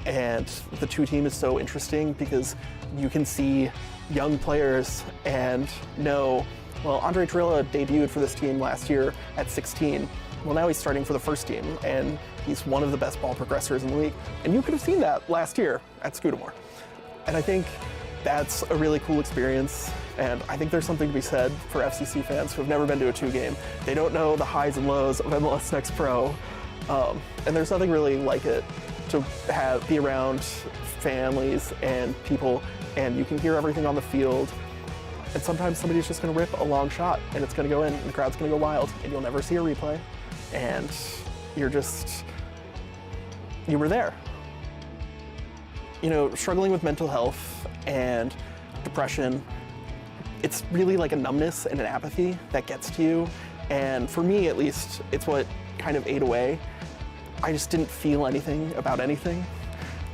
and the 2 team is so interesting because you can see young players and know, well, Andre Trilla debuted for this team last year at 16. Well, now he's starting for the first team, and he's one of the best ball progressors in the league. And you could have seen that last year at Scudamore. And I think that's a really cool experience. And I think there's something to be said for FCC fans who have never been to a 2 game. They don't know the highs and lows of MLS Next Pro. And there's nothing really like it to be around families and people, and you can hear everything on the field. And sometimes somebody's just going to rip a long shot, and it's going to go in, and the crowd's going to go wild, and you'll never see a replay. And you were there. You know, struggling with mental health and depression, it's really like a numbness and an apathy that gets to you. And for me, at least, it's what kind of ate away. I just didn't feel anything about anything.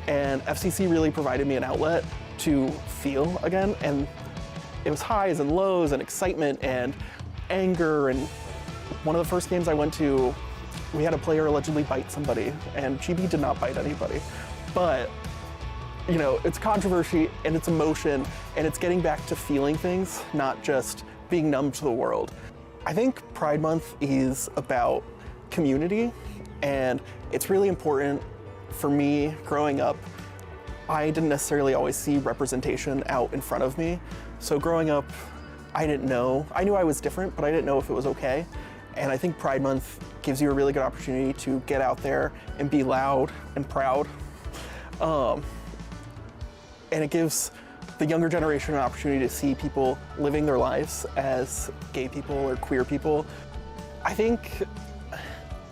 And FCC really provided me an outlet to feel again. And it was highs and lows and excitement and anger. And one of the first games I went to, we had a player allegedly bite somebody, and GB did not bite anybody. But, you know, it's controversy and it's emotion, and it's getting back to feeling things, not just being numb to the world. I think Pride Month is about community, and it's really important for me growing up. I didn't necessarily always see representation out in front of me. So growing up, I knew I was different, but I didn't know if it was okay. And I think Pride Month gives you a really good opportunity to get out there and be loud and proud. And it gives the younger generation an opportunity to see people living their lives as gay people or queer people. I think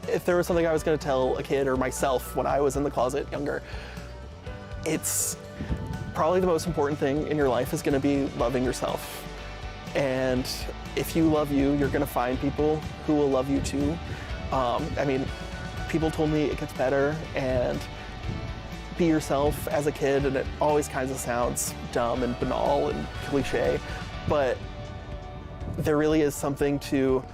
if there was something I was going to tell a kid or myself when I was in the closet younger, it's probably the most important thing in your life is going to be loving yourself. And if you love you, you're going to find people who will love you too. I mean, people told me it gets better and be yourself as a kid, and it always kind of sounds dumb and banal and cliche, but there really is something to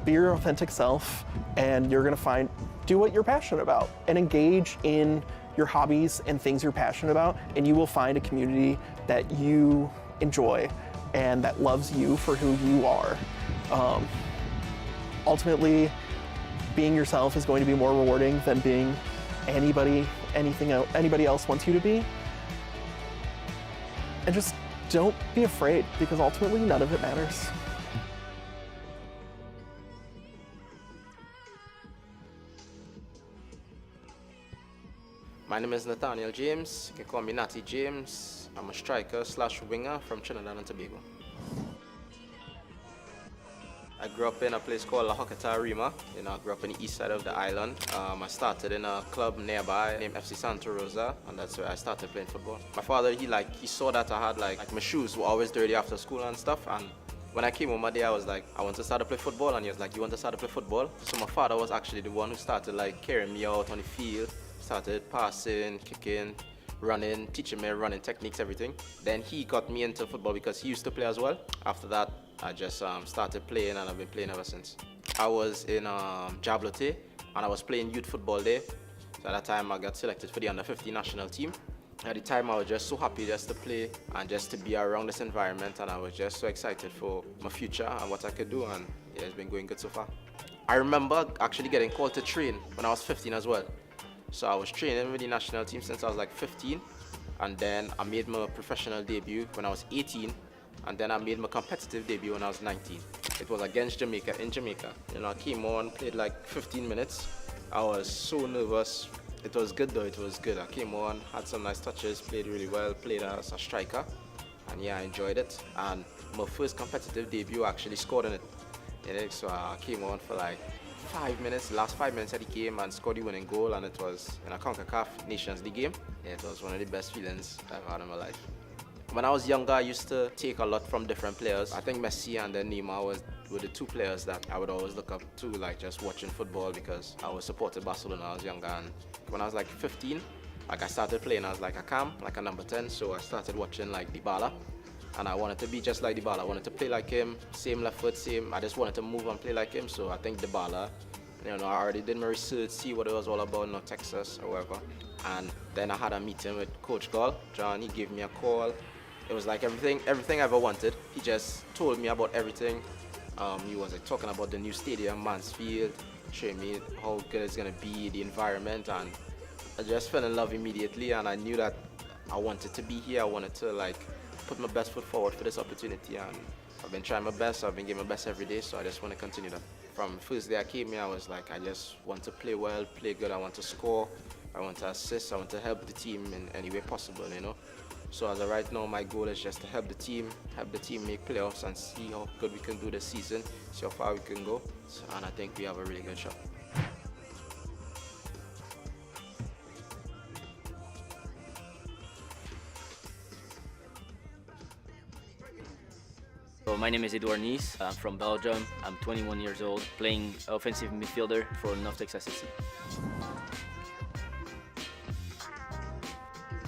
be your authentic self, and you're going to do what you're passionate about and engage in your hobbies and things you're passionate about, and you will find a community that you enjoy and that loves you for who you are. Ultimately, being yourself is going to be more rewarding than being anybody else wants you to be. And just don't be afraid, because ultimately none of it matters. My name is Nathaniel James. You can call me Natty James. I'm a striker / winger from Trinidad and Tobago. I grew up in a place called La Hocketa Rima. I grew up on the east side of the island. I started in a club nearby named FC Santa Rosa, and that's where I started playing football. My father, he saw that I had like my shoes were always dirty after school and stuff, and when I came home one day, I was like, I want to start to play football, and he was like, you want to start to play football? So my father was actually the one who started like carrying me out on the field, started passing, kicking, running, teaching me running techniques, everything. Then he got me into football because he used to play as well. After that, I just started playing, and I've been playing ever since. I was in Jablote, and I was playing youth football there. So at that time, I got selected for the under-15 national team. At the time, I was just so happy just to play and just to be around this environment, and I was just so excited for my future and what I could do, and yeah, it's been going good so far. I remember actually getting called to train when I was 15 as well. So I was training with the national team since I was like 15, and then I made my professional debut when I was 18, and then I made my competitive debut when I was 19. It was against Jamaica, in Jamaica. You know, I came on, played like 15 minutes. I was so nervous. It was good though, it was good. I came on, had some nice touches, played really well, played as a striker, and yeah, I enjoyed it. And my first competitive debut, I actually scored in it. So I came on for like 5 minutes, last 5 minutes of the game, and scored the winning goal, and it was in a CONCACAF Nations League game. Yeah, it was one of the best feelings I've had in my life. When I was younger, I used to take a lot from different players. I think Messi and then Neymar were the two players that I would always look up to, like just watching football, because I was supported Barcelona when I was younger. And when I was like 15, like I started playing as like a cam, like a number 10. So I started watching like Dybala, and I wanted to be just like Dybala. I wanted to play like him, same left foot, same. I just wanted to move and play like him. So I think Dybala, you know, I already did my research, see what it was all about, North Texas or whatever. And then I had a meeting with Coach Gall, John. He gave me a call. It was like everything I ever wanted. He just told me about everything. He was like talking about the new stadium, Mansfield, showing me how good it's gonna be, the environment, and I just fell in love immediately. And I knew that I wanted to be here. I wanted to like put my best foot forward for this opportunity, and I've been trying my best. I've been giving my best every day, so I just want to continue that. From the first day I came here, I was like, I just want to play well, play good. I want to score, I want to assist, I want to help the team in any way possible, you know. So as of right now, my goal is just to help the team make playoffs and see how good we can do this season, see how far we can go. And I think we have a really good shot. So my name is Edouard Nice. I'm from Belgium. I'm 21 years old, playing offensive midfielder for North Texas SC.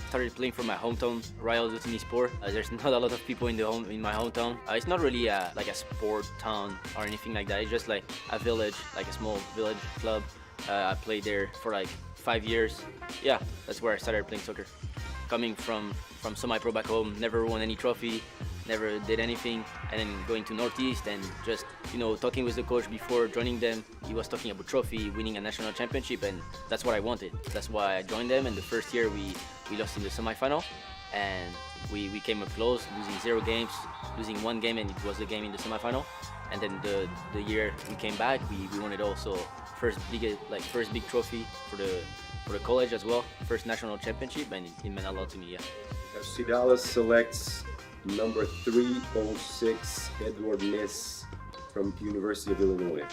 Started playing for my hometown, Royal Sport. There's not a lot of people in my hometown. It's not really like a sport town or anything like that. It's just like a village, like a small village club. I played there for like 5 years. Yeah, that's where I started playing soccer. Coming from semi-pro back home, never won any trophy, never did anything, and then going to Northeast and just, you know, talking with the coach before joining them. He was talking about trophy, winning a national championship, and that's what I wanted. That's why I joined them. And the first year we lost in the semi-final, and we came up close, losing 0 games, losing 1 game, and it was the game in the semi-final. And then the year we came back, we won it also. First big trophy for the college as well, first national championship, and it meant a lot to me. Yeah. FC Dallas selects number 306 Edouard Nice from University of Illinois.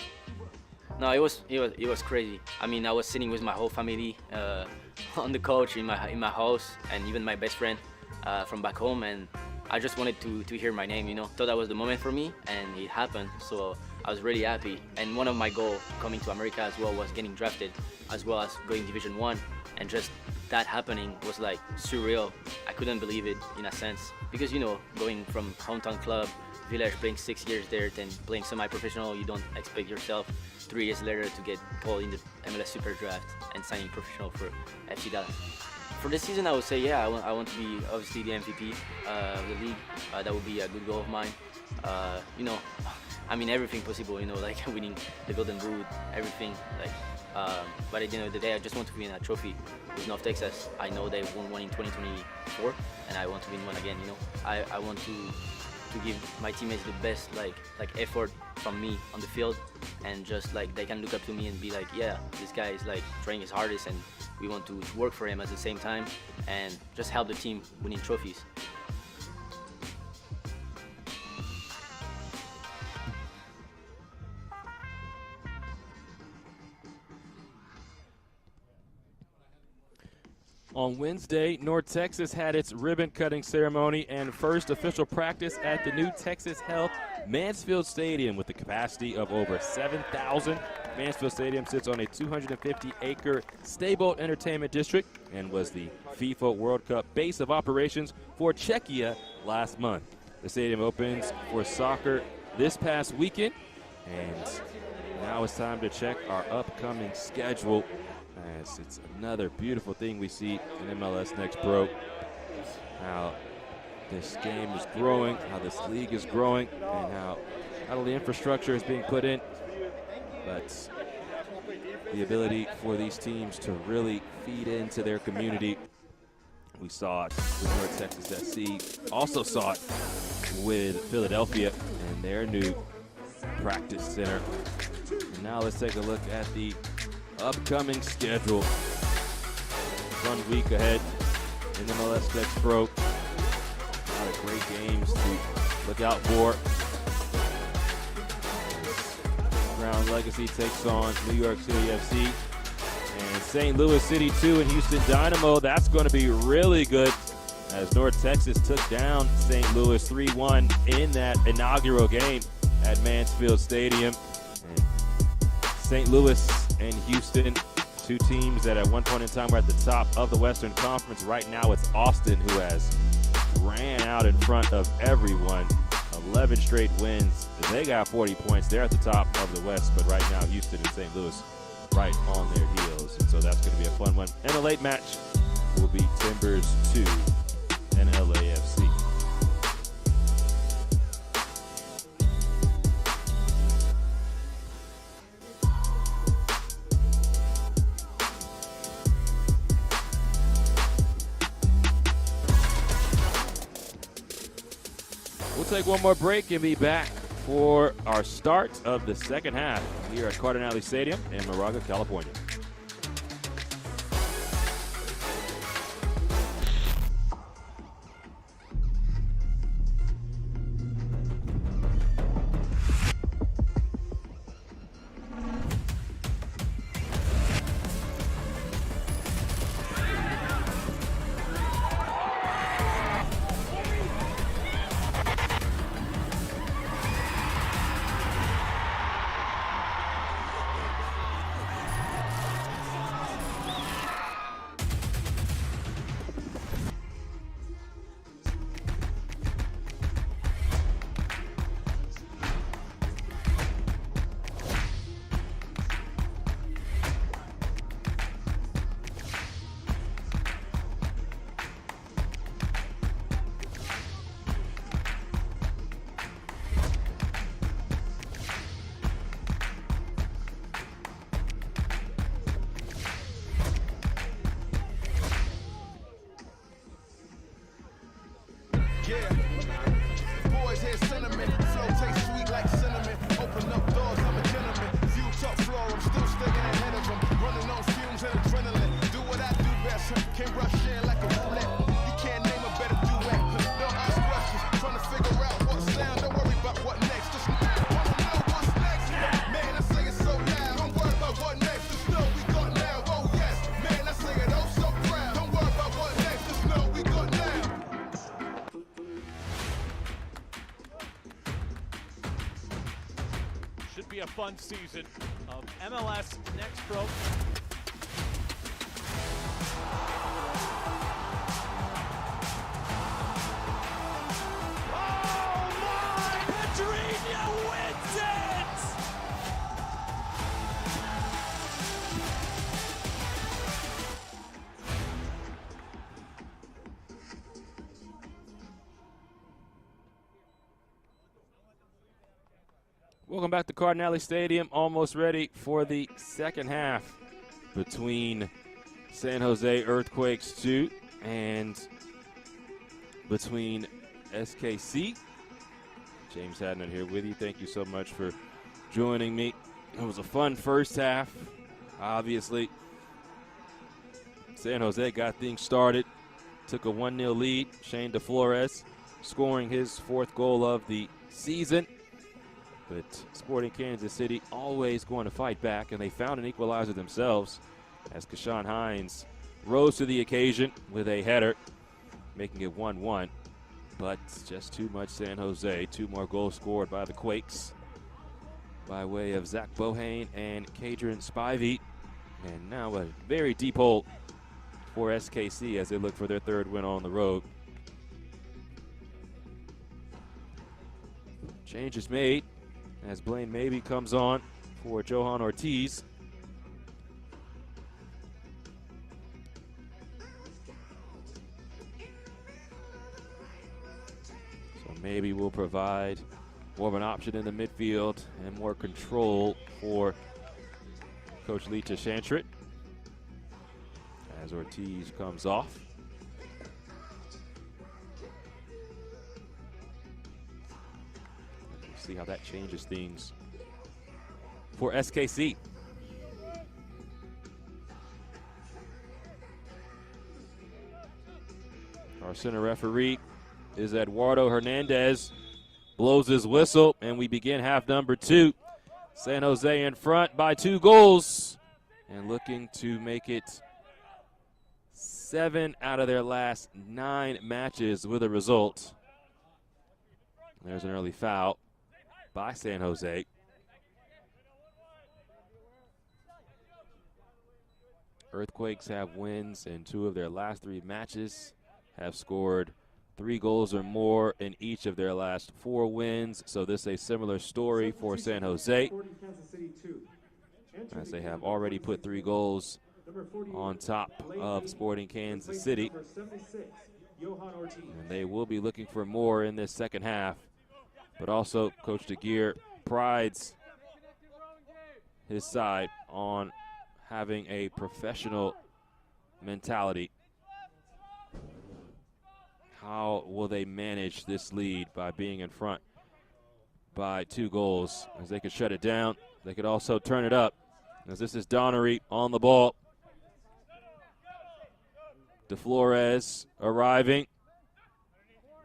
No, it was crazy. I mean, I was sitting with my whole family on the couch in my house, and even my best friend from back home, and I just wanted to hear my name, you know. Thought that was the moment for me, and it happened. So I was really happy. And one of my goals coming to America as well was getting drafted, as well as going Division 1, and just that happening was like surreal. I couldn't believe it in a sense, because, you know, going from hometown club, village, playing 6 years there, then playing semi-professional, you don't expect yourself 3 years later to get called in the MLS Super Draft and signing professional for FC Dallas. For this season, I would say, yeah, I want to be obviously the MVP of the league. That would be a good goal of mine. You know, I mean, everything possible, you know, like winning the Golden Boot, everything. Like, but at the end of the day, I just want to win a trophy with North Texas. I know they won one in 2024, and I want to win one again, you know. I want to give my teammates the best like effort from me on the field, and just like they can look up to me and be like, yeah, this guy is like trying his hardest, and we want to work for him at the same time and just help the team winning trophies. On Wednesday, North Texas had its ribbon-cutting ceremony and first official practice at the new Texas Health Mansfield Stadium with a capacity of over 7,000. Mansfield Stadium sits on a 250-acre stable entertainment district and was the FIFA World Cup base of operations for Czechia last month. The stadium opens for soccer this past weekend, and now it's time to check our upcoming schedule. as it's another beautiful thing we see in MLS Next Pro. How this game is growing, how this league is growing, and how not only infrastructure is being put in, but the ability for these teams to really feed into their community. We saw it with North Texas SC, also saw it with Philadelphia and their new practice center. And now let's take a look at the upcoming schedule. 1 week ahead in MLS Next Pro. A lot of great games to look out for. Brown Legacy takes on New York City FC. And St. Louis City 2 and Houston Dynamo. That's going to be really good, as North Texas took down St. Louis 3-1 in that inaugural game at Mansfield Stadium. And St. Louis and Houston, two teams that at one point in time were at the top of the Western Conference. Right now it's Austin who has ran out in front of everyone. 11 straight wins. They got 40 points. They're at the top of the West, but right now Houston and St. Louis right on their heels. And so that's going to be a fun one. And a late match will be Timbers 2 and LAFC. We'll take one more break and be back for our start of the second half here at Cardinale Stadium in Moraga, California. Boys hear sentiment, flow tastes sweet like cinnamon. Open up doors, I'm a gentleman. View top floor, I'm still sticking ahead of them. Running on fumes and adrenaline. Do what I do best, can't rush in like a roulette. You can't name a better duet. Don't ask questions, trying to figure out what sound. Don't worry about what next, just wanna know what's next. Man, I say it so loud. Don't worry about what next, just know we got now. Oh yes, man, I say it oh so proud. Don't worry about what next, just know we got now. Should be a fun season of MLS Next Pro. Oh my! Pedrinho wins it! Welcome back to Cardinale Stadium. Almost ready for the second half between San Jose Earthquakes 2 and between SKC. James Hadnot here with you. Thank you so much for joining me. It was a fun first half. Obviously, San Jose got things started. Took a 1-0 lead. Shane DeFlores scoring his 4th goal of the season. But Sporting Kansas City always going to fight back, and they found an equalizer themselves as Kashawn Hines rose to the occasion with a header, making it 1-1. But just too much San Jose. 2 more goals scored by the Quakes by way of Zach Bohane and Kadrian Spivey. And now a very deep hole for SKC as they look for their 3rd win on the road. Change is made as Blaine Mabey comes on for Johan Ortiz. maybe will provide more of an option in the midfield and more control for Coach Lita Shantrit as Ortiz comes off. We'll see how that changes things for SKC. Our center referee is Eduardo Hernandez. Blows his whistle, and we begin half number 2. San Jose in front by 2 goals and looking to make it 7 out of their last 9 matches with a result. There's an early foul by San Jose. Earthquakes have wins in 2 of their last 3 matches, have scored 3 goals or more in each of their last 4 wins. So this is a similar story for San Jose, as they have already put 3 goals on top of Sporting Kansas City. And they will be looking for more in this second half. But also, Coach DeGeer prides his side on having a professional mentality. How will they manage this lead by being in front by 2 goals? As they could shut it down, they could also turn it up. As this is Donnery on the ball. DeFlores arriving.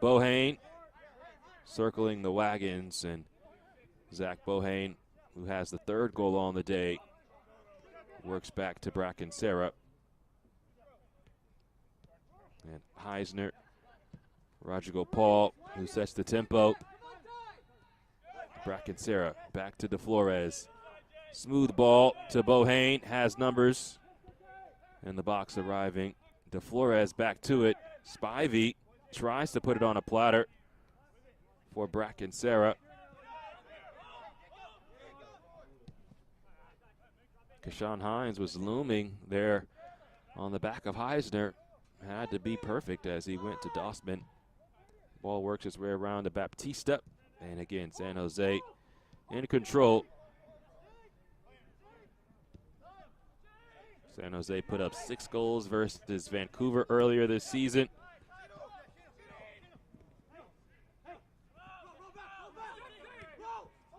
Bohane circling the wagons, and Zach Bohane, who has the 3rd goal on the day, works back to Bracken Sarah. And Heisner, Rodrigo Paul, who sets the tempo. Bracken Sarah back to DeFlores. Smooth ball to Bohane, has numbers. In the box arriving. DeFlores back to it. Spivey tries to put it on a platter for Bracken Sarah. Kashawn Hines was looming there on the back of Heisner. Had to be perfect as he went to Dossman. Ball works its way around to Baptista. And again, San Jose in control. San Jose put up 6 goals versus Vancouver earlier this season.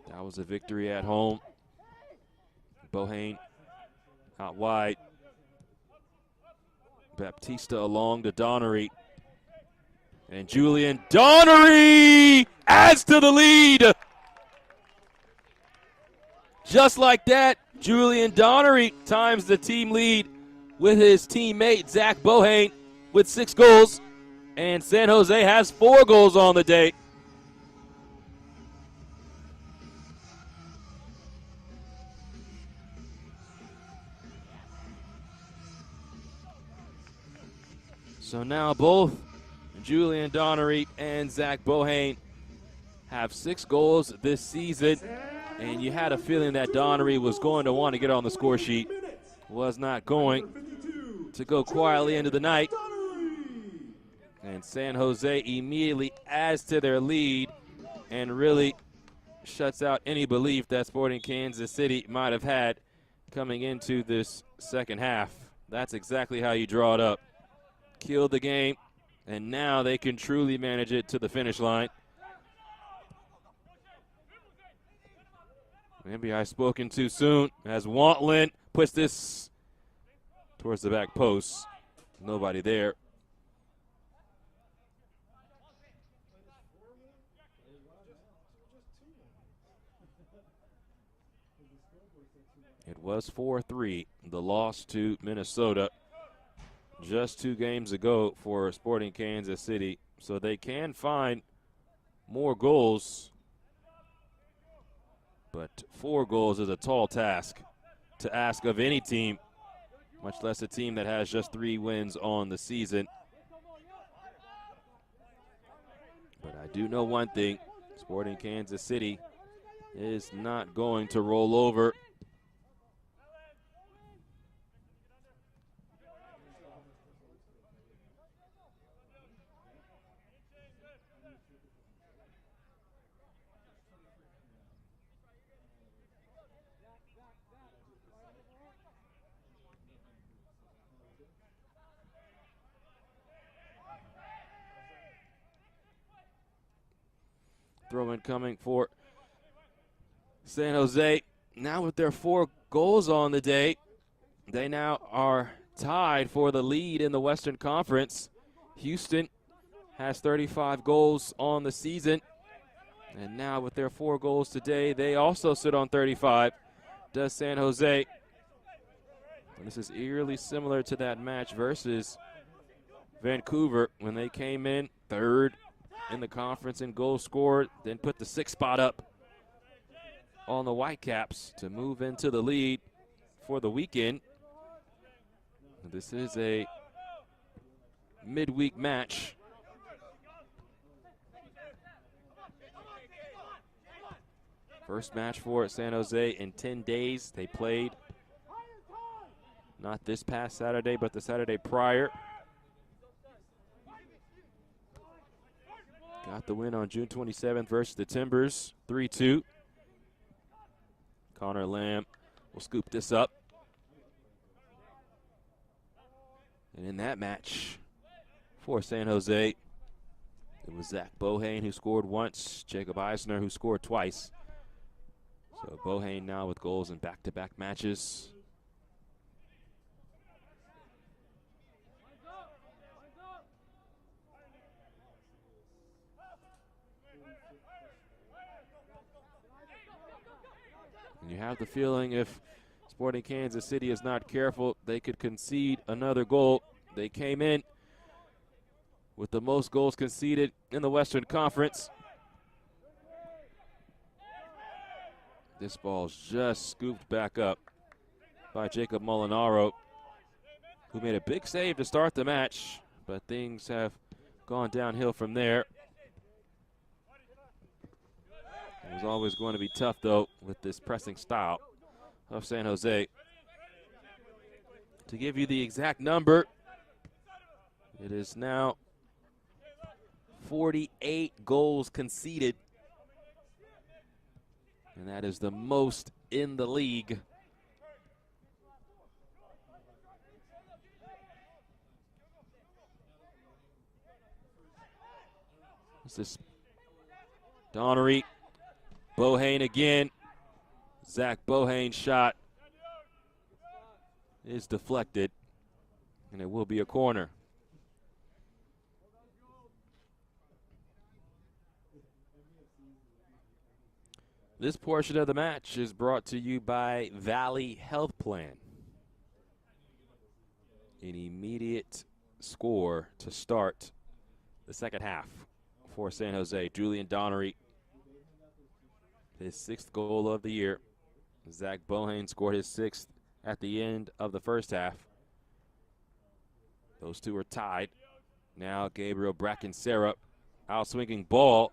That was a victory at home. Bohane out wide. Baptista along to Donnery. And Julian Donnery adds to the lead. Just like that, Julian Donnery times the team lead with his teammate Zach Bohane with 6 goals. And San Jose has 4 goals on the day. So now both Julian Donnery and Zach Bohane have 6 goals this season. And you had a feeling that Donnery was going to want to get on the score sheet. Was not going to go quietly into the night. And San Jose immediately adds to their lead and really shuts out any belief that Sporting Kansas City might have had coming into this second half. That's exactly how you draw it up. Killed the game, and now they can truly manage it to the finish line. Maybe I've spoken too soon as Wantlin puts this towards the back post. Nobody there. It was 4-3, the loss to Minnesota just 2 games ago for Sporting Kansas City. So they can find more goals. But 4 goals is a tall task to ask of any team, much less a team that has just 3 wins on the season. But I do know one thing, Sporting Kansas City is not going to roll over. Throw in coming for San Jose. Now with their 4 goals on the day, they now are tied for the lead in the Western Conference. Houston has 35 goals on the season. And now with their 4 goals today, they also sit on 35. Does San Jose. And this is eerily similar to that match versus Vancouver when they came in 3rd in the conference in goals scored, then put the 6th spot up on the Whitecaps to move into the lead for the weekend. This is a midweek match. First match for San Jose in 10 days. They played not this past Saturday, but the Saturday prior. Got the win on June 27th versus the Timbers, 3-2. Connor Lamb will scoop this up. And in that match for San Jose, it was Zach Bohane who scored once, Jacob Eisner who scored twice. So Bohane now with goals in back-to-back matches. And you have the feeling if Sporting Kansas City is not careful, they could concede another goal. They came in with the most goals conceded in the Western Conference. This ball's just scooped back up by Jacob Molinaro, who made a big save to start the match, but things have gone downhill from there. It was always going to be tough, though, with this pressing style of San Jose. To give you the exact number, it is now 48 goals conceded, and that is the most in the league. This is Donnery. Bohane again. Zach Bohane's shot is deflected, and it will be a corner. This portion of the match is brought to you by Valley Health Plan. An immediate score to start the second half for San Jose. Julian Donnery, his 6th goal of the year. Zach Bohane scored his 6th at the end of the first half. Those two are tied. Now Gabriel Bracken-Sarah out-swinging ball.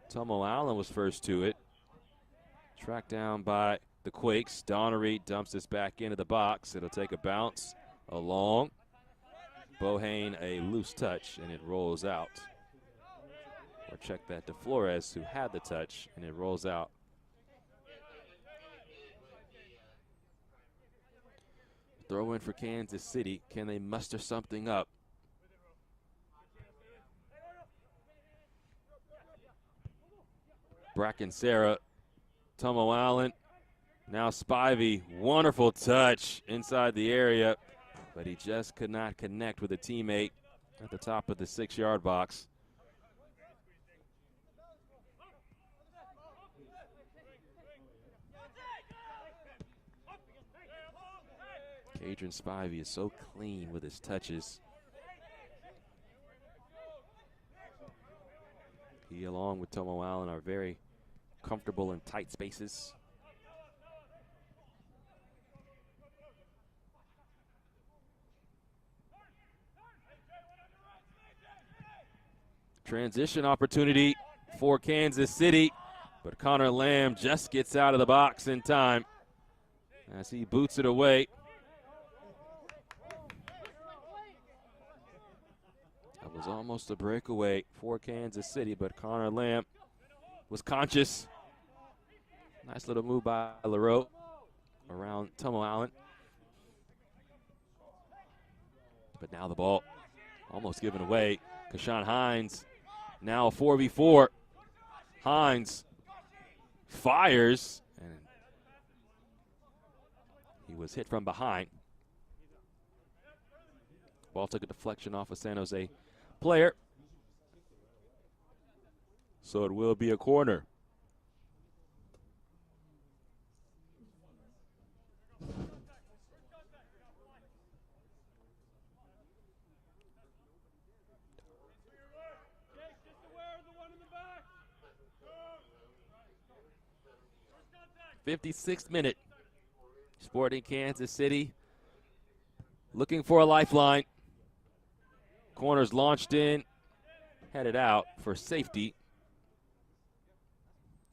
Tomo Allen was first to it. Tracked down by the Quakes. Donnery dumps this back into the box. It'll take a bounce along. Bohane a loose touch, and it rolls out. Or check that to Flores, who had the touch, and it rolls out. Throw in for Kansas City. Can they muster something up? Bracken-Sarah, Tomo Allen, now Spivey. Wonderful touch inside the area, but he just could not connect with a teammate at the top of the 6-yard box. Adrian Spivey is so clean with his touches. He, along with Tomo Allen, are very comfortable in tight spaces. Transition opportunity for Kansas City, but Connor Lamb just gets out of the box in time as he boots it away. That was almost a breakaway for Kansas City, but Connor Lamb was conscious. Nice little move by LaRoe around Tomo Allen. But now the ball almost given away. Kashawn Hines now a 4v4. Hines fires, and he was hit from behind. Ball took a deflection off a San Jose player. So it will be a corner. '56th minute. Sporting Kansas City looking for a lifeline. Corners launched in, headed out for safety.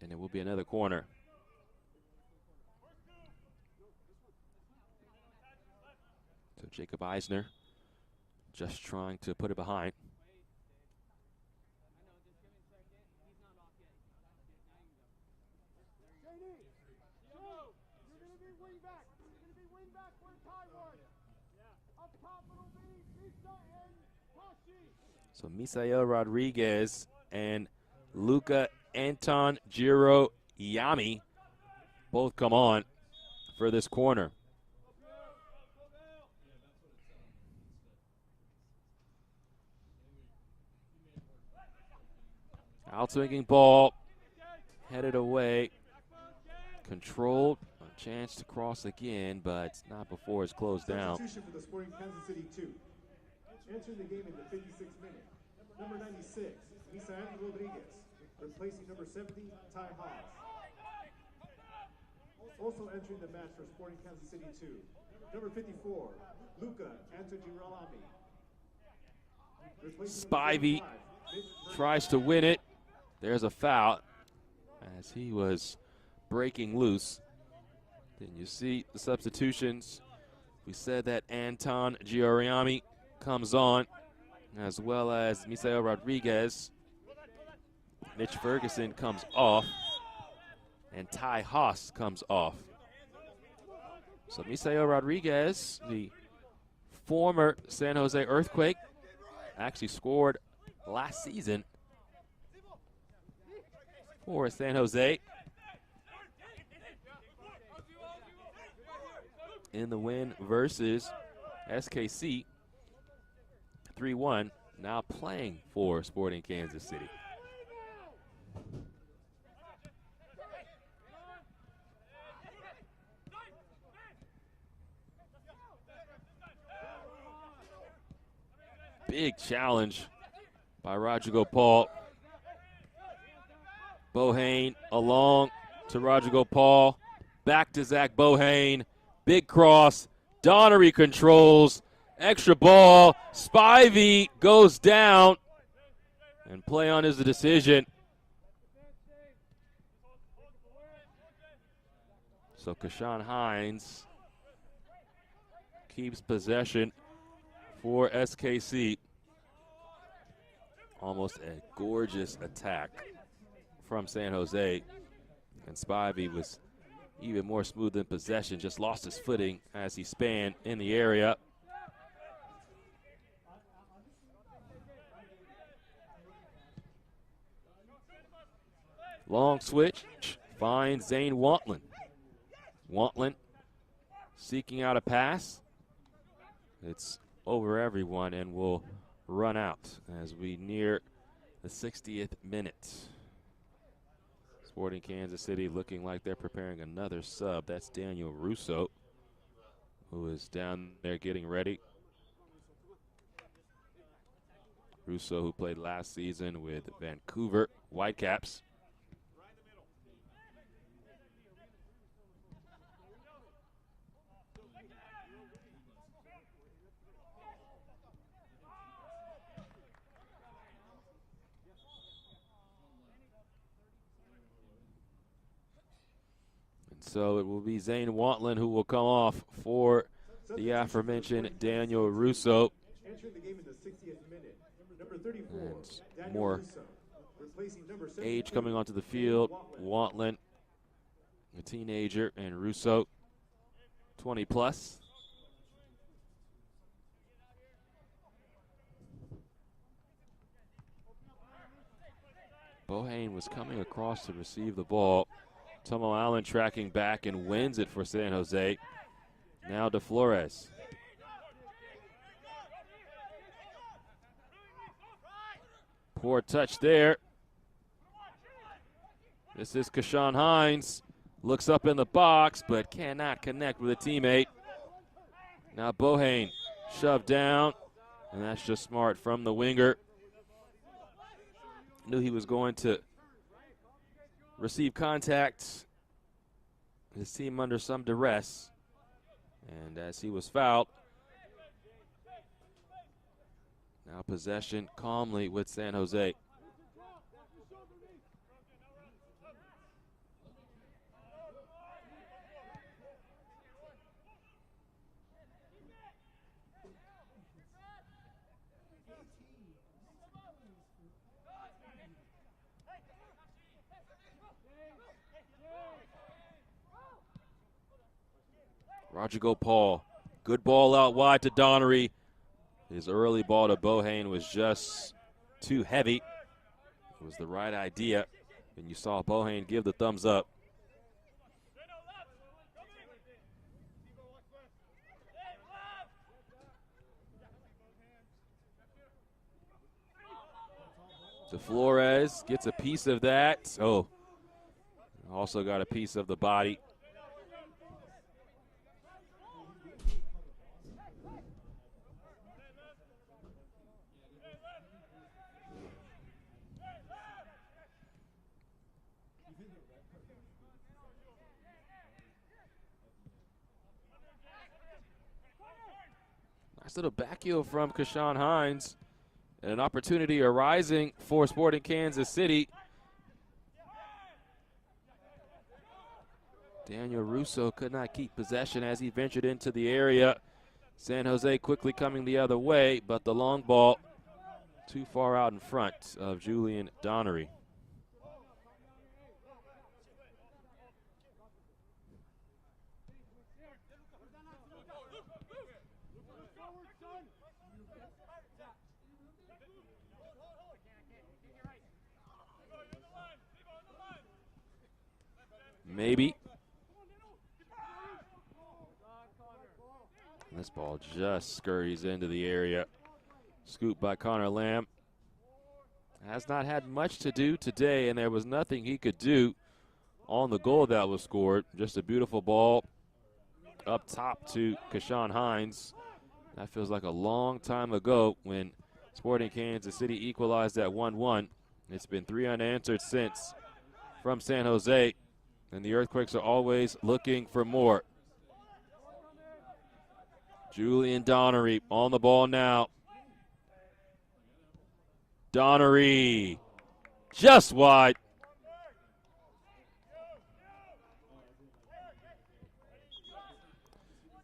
And it will be another corner. So Jacob Eisner just trying to put it behind. So Misael Rodriguez and Luca Anton Giro Yami both come on for this corner. Outswinging ball, headed away, controlled, a chance to cross again, but not before it's closed down. Substitution for the Sporting Kansas City 2. Entering the game in the 56th minute, number 96, Misael Rodriguez, replacing number 70, Ty Haas. Also entering the match for Sporting Kansas City 2, number 54, Luca Antoniralami. Spivey tries to win it. There's a foul as he was breaking loose. Then you see the substitutions. We said that Anton Gioriami comes on, as well as Misael Rodriguez. Mitch Ferguson comes off, and Ty Haas comes off. So Misael Rodriguez, the former San Jose Earthquake, actually scored last season for San Jose in the win versus SKC 3-1, now playing for Sporting Kansas City. Big challenge by Rodrigo Paul. Bohane along to Rodrigo Paul. Back to Zach Bohane. Big cross. Donnery controls. Extra ball. Spivey goes down. And play on is the decision. So Kashawn Hines keeps possession for SKC. Almost a gorgeous attack from San Jose. And Spivey was even more smooth in possession, just lost his footing as he spanned in the area. Long switch, finds Zane Wantlin. Wantlin seeking out a pass. It's over everyone and will run out as we near the 60th minute. Sporting Kansas City looking like they're preparing another sub. That's Daniel Russo, who is down there getting ready. Russo, who played last season with Vancouver Whitecaps. So it will be Zane Wantlin who will come off for the aforementioned Daniel Russo. Entering the game in the 60th minute, number 34, And more age coming onto the field. Wantlin, a teenager, and Russo, 20 plus. Bohane was coming across to receive the ball. Tomo Allen tracking back and wins it for San Jose. Now DeFlores. Poor touch there. This is Kashawn Hines. Looks up in the box, but cannot connect with a teammate. Now Bohane shoved down, and that's just smart from the winger. Knew he was going to receive contact. His team under some duress. And as he was fouled, now possession calmly with San Jose. Roger Gopal, good ball out wide to Donnery. His early ball to Bohane was just too heavy. It was the right idea, and you saw Bohane give the thumbs up. DeFlores gets a piece of that. Oh, also got a piece of the body. Nice little back heel from Kashawn Hines. And an opportunity arising for Sporting Kansas City. Daniel Russo could not keep possession as he ventured into the area. San Jose quickly coming the other way, but the long ball too far out in front of Julian Donnery. Maybe. This ball just scurries into the area. Scooped by Connor Lamb. Has not had much to do today, and there was nothing he could do on the goal that was scored. Just a beautiful ball up top to Kashawn Hines. That feels like a long time ago when Sporting Kansas City equalized at 1-1. It's been 3 unanswered since from San Jose. And the Earthquakes are always looking for more. Julian Donnery on the ball now. Donnery just wide.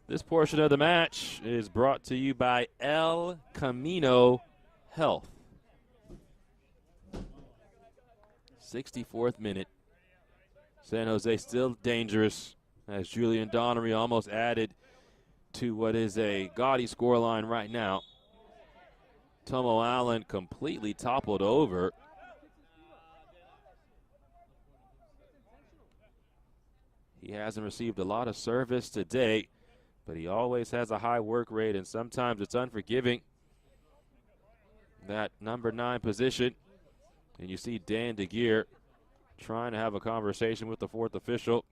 This portion of the match is brought to you by El Camino Health. 64th minute. San Jose still dangerous as Julian Donnery almost added to what is a gaudy scoreline right now. Tomo Allen completely toppled over. He hasn't received a lot of service today, but he always has a high work rate, and sometimes it's unforgiving. That number 9 position, and you see Dan DeGeer trying to have a conversation with the 4th official,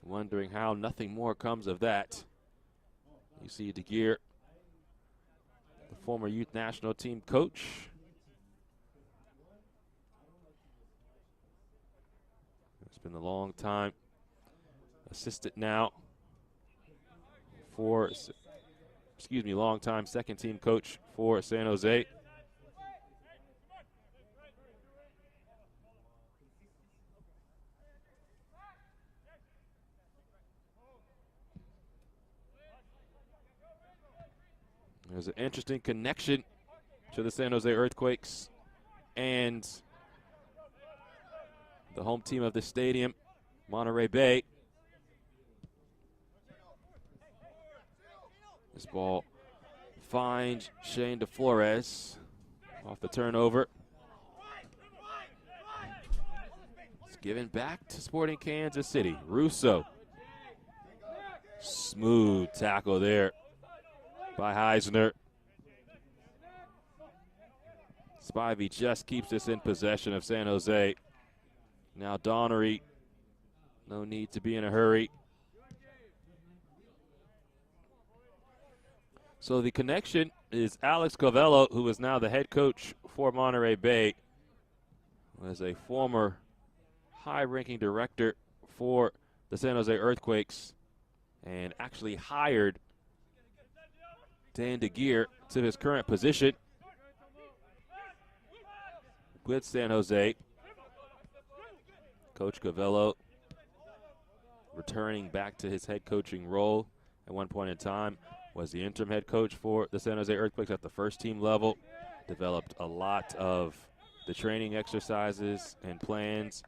wondering how nothing more comes of that. You see DeGeer, the former youth national team coach. It's been a long time assistant now for, long time second team coach for San Jose. There's an interesting connection to the San Jose Earthquakes and the home team of the stadium, Monterey Bay. This ball finds Shane DeFlores off the turnover. given back to Sporting Kansas City. Russo. Smooth tackle there by Heisner. Spivey just keeps this in possession of San Jose. Now Donnery, no need to be in a hurry. So the connection is Alex Covello, who is now the head coach for Monterey Bay, was a former high-ranking director for the San Jose Earthquakes and actually hired Dan DeGeer to his current position with San Jose. Coach Covello returning back to his head coaching role at one point in time, was the interim head coach for the San Jose Earthquakes at the first team level, developed a lot of the training exercises and plans,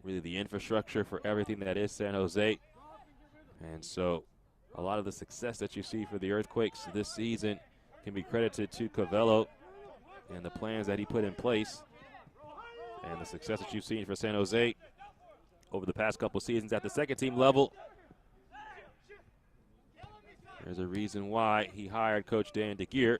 really the infrastructure for everything that is San Jose. And so a lot of the success that you see for the Earthquakes this season can be credited to Covello and the plans that he put in place and the success that you've seen for San Jose over the past couple seasons at the second team level. There's a reason why he hired Coach Dan DeGeer.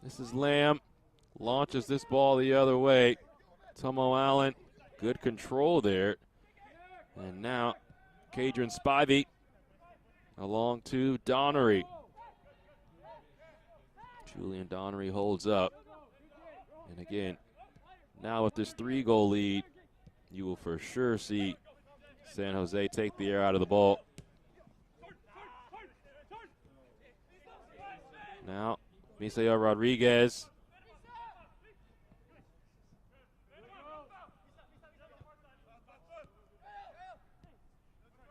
This is Lamb, launches this ball the other way. Tomo Allen, good control there. And now, Cadron Spivey along to Donnery. Julian Donnery holds up. And again, now with this 3-goal lead, you will for sure see San Jose take the air out of the ball. Now, Misael Rodriguez.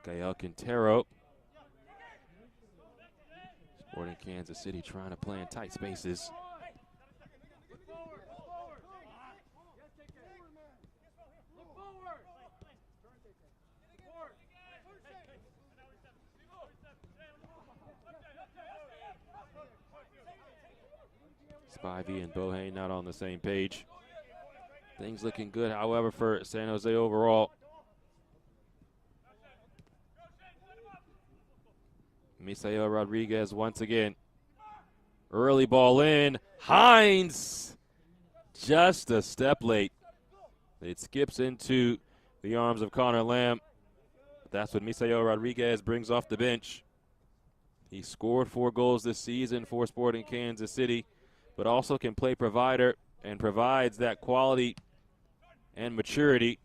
Gael Quintero. Sporting Kansas City trying to play in tight spaces. Spivey and Bohane not on the same page. Things looking good, however, for San Jose overall. Misael Rodriguez once again. Early ball in. Hines just a step late. It skips into the arms of Connor Lamb. That's what Misael Rodriguez brings off the bench. He scored 4 goals this season for Sporting Kansas City, but also can play provider and provides that quality and maturity.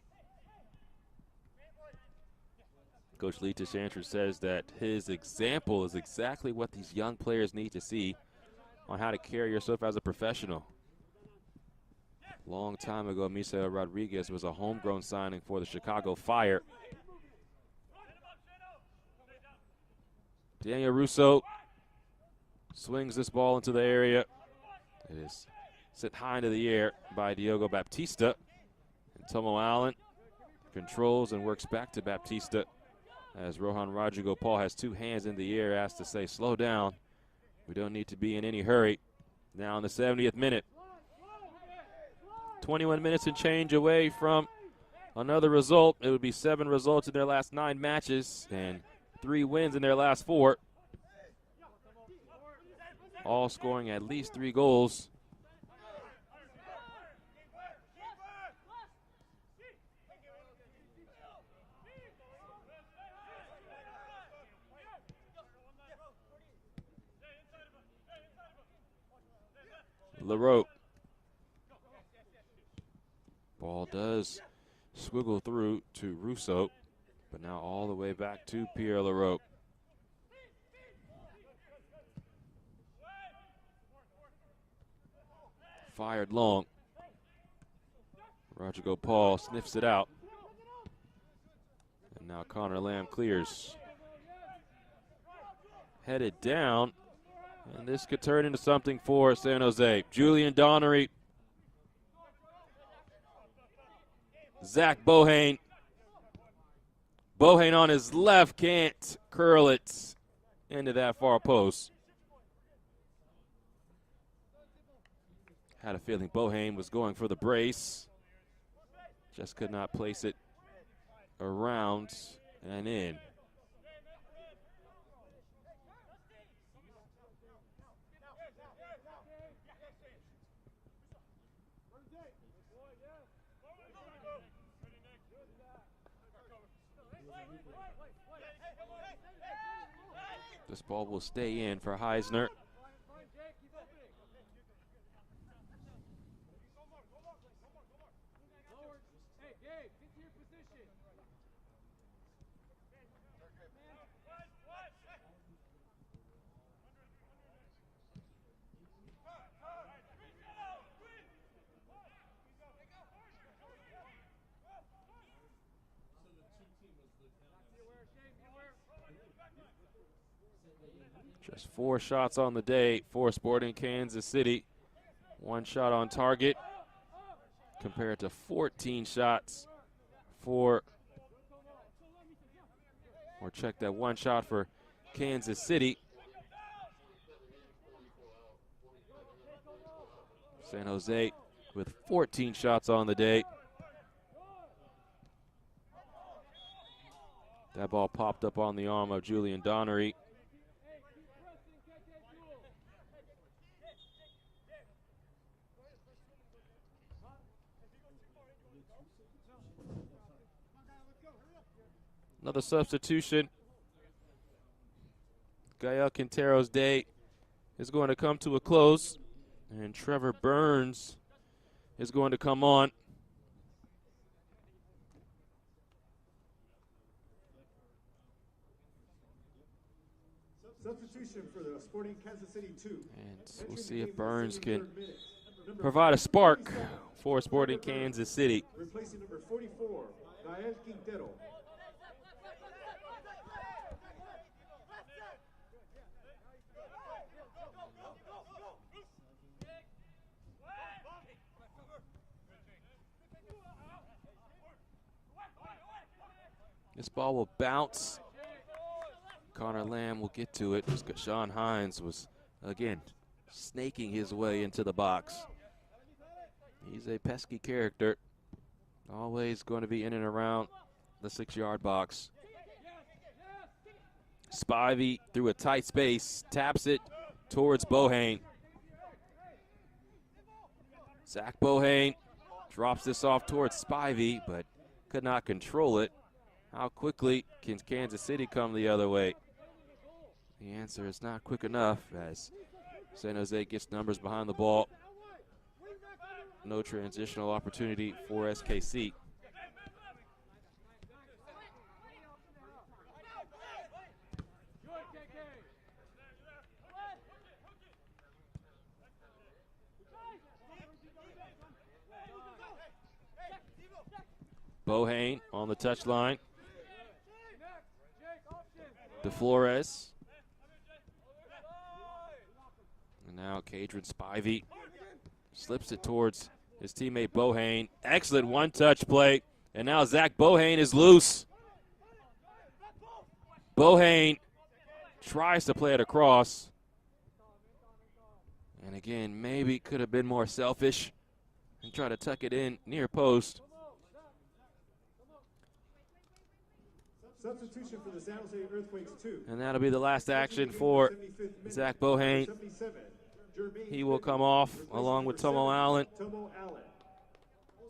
Coach Lee Tashandra says that his example is exactly what these young players need to see on how to carry yourself as a professional. Long time ago, Misael Rodriguez was a homegrown signing for the Chicago Fire. Daniel Russo swings this ball into the area. It is sent high into the air by Diogo Baptista. And Tomo Allen controls and works back to Baptista as Rohan Rodrigo Paul has 2 hands in the air, asked to say, slow down. We don't need to be in any hurry. Now in the 70th minute. 21 minutes and change away from another result. It would be 7 results in their last 9 matches and 3 wins in their last 4. All scoring at least 3 goals. LaRope. Ball does swiggle through to Russo, but now all the way back to Pierre LaRope. Fired long. Rodrigo Paul sniffs it out. And now Connor Lamb clears. Headed down. And this could turn into something for San Jose. Julian Donnery. Zach Bohane. Bohane on his left, can't curl it into that far post. Had a feeling Bohane was going for the brace. Just could not place it around and in. This ball will stay in for Heisner. Just 4 shots on the day for Sporting Kansas City. 1 shot on target compared to 14 shots for, or check that, 1 shot for Kansas City. San Jose with 14 shots on the day. That ball popped up on the arm of Julian Donnery. Another substitution. Gael Quintero's day is going to come to a close, and Trevor Burns is going to come on. Substitution for the Sporting Kansas City 2. And we'll see if Burns can provide a spark for Sporting Kansas City. Replacing number 44, Gael Quintero. This ball will bounce. Connor Lamb will get to it. Sean Hines was, again, snaking his way into the box. He's a pesky character. Always going to be in and around the 6-yard box. Spivey through a tight space, taps it towards Bohane. Zach Bohane drops this off towards Spivey, but could not control it. How quickly can Kansas City come the other way? The answer is not quick enough as San Jose gets numbers behind the ball. No transitional opportunity for SKC. Bohane on the touchline. DeFlores. And now Cadron Spivey slips it towards his teammate Bohane. Excellent one-touch play. And now Zach Bohane is loose. Bohane tries to play it across. And again, maybe could have been more selfish and try to tuck it in near post. Substitution for the San Jose Earthquakes 2. And that'll be the last action for Zach Bohane. He will come off along with Tomo Allen.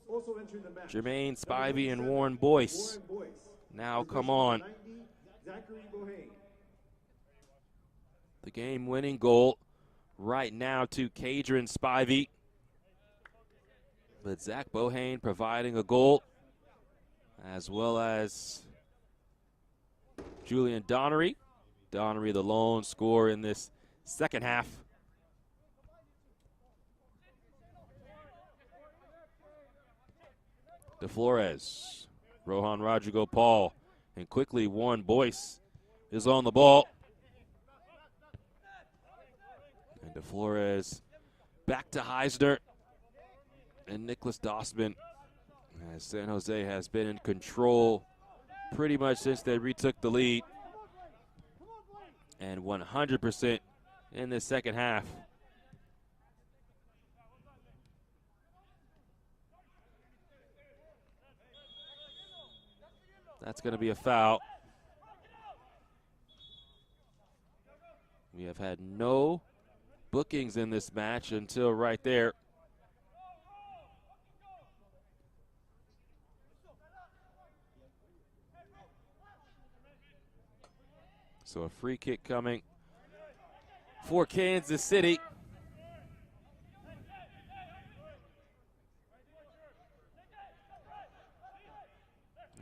Also entering the match, Jermaine Spivey and Warren Boyce now come on. Zachary Bohane. The game-winning goal right now to Cadron Spivey. But Zach Bohane providing a goal, as well as Julian Donnery. Donnery the lone scorer in this second half. DeFlores, Rohan Rodrigo Paul, and quickly Warren Boyce is on the ball. And DeFlores back to Heisner and Nicholas Dossman, as San Jose has been in control pretty much since they retook the lead, and 100% in this second half. That's going to be a foul. We have had no bookings in this match until right there. So a free kick coming for Kansas City.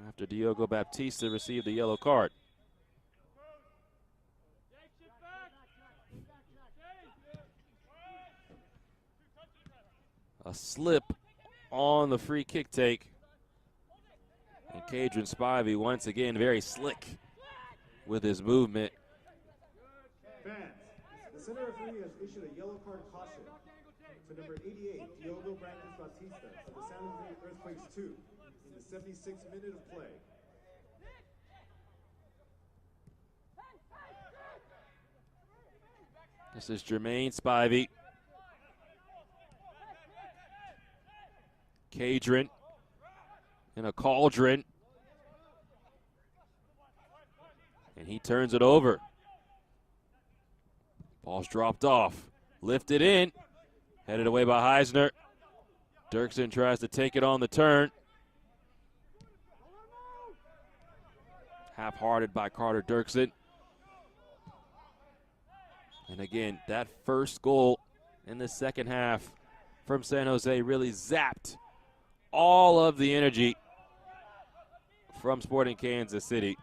After Diogo Baptista received a yellow card. A slip on the free kick take. And Cadron Spivey once again very slick with his movement. Fans, the center referee has issued a yellow card caution to number 88, Diogo Brandes Batista, of the San Jose Earthquakes 2, in the 76th minute of play. This is Jermaine Spivey. Cadron in a cauldron. And he turns it over. Ball's dropped off. Lifted in. Headed away by Heisner. Dirksen tries to take it on the turn. Half-hearted by Carter Dirksen. And again, that first goal in the second half from San Jose really zapped all of the energy from Sporting Kansas City.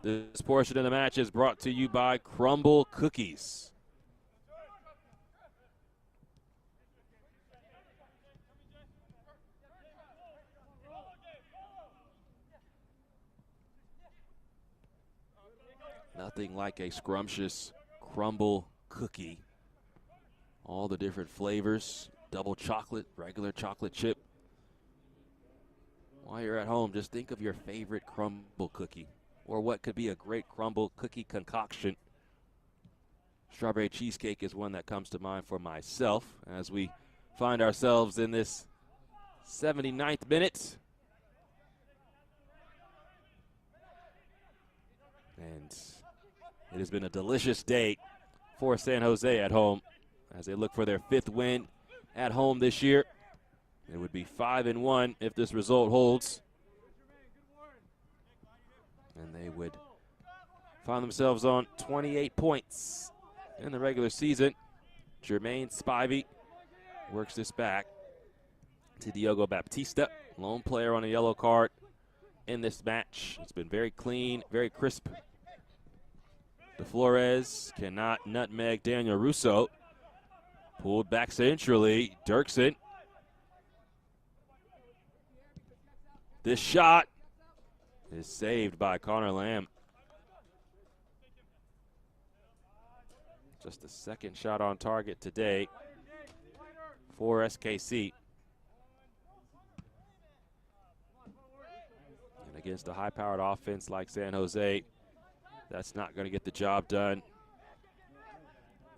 This portion of the match is brought to you by Crumble Cookies. Nothing like a scrumptious crumble cookie. All the different flavors, double chocolate, regular chocolate chip. While you're at home, just think of your favorite crumble cookie, or what could be a great crumble cookie concoction. Strawberry cheesecake is one that comes to mind for myself as we find ourselves in this 79th minute. And it has been a delicious day for San Jose at home as they look for their 5th win at home this year. It would be 5-1 if this result holds. And they would find themselves on 28 points in the regular season. Jermaine Spivey works this back to Diogo Baptista, lone player on a yellow card in this match. It's been very clean, very crisp. DeFlores cannot nutmeg Daniel Russo. Pulled back centrally, Dirksen. This shot is saved by Connor Lamb. Just the second shot on target today for SKC. And against a high-powered offense like San Jose, that's not going to get the job done.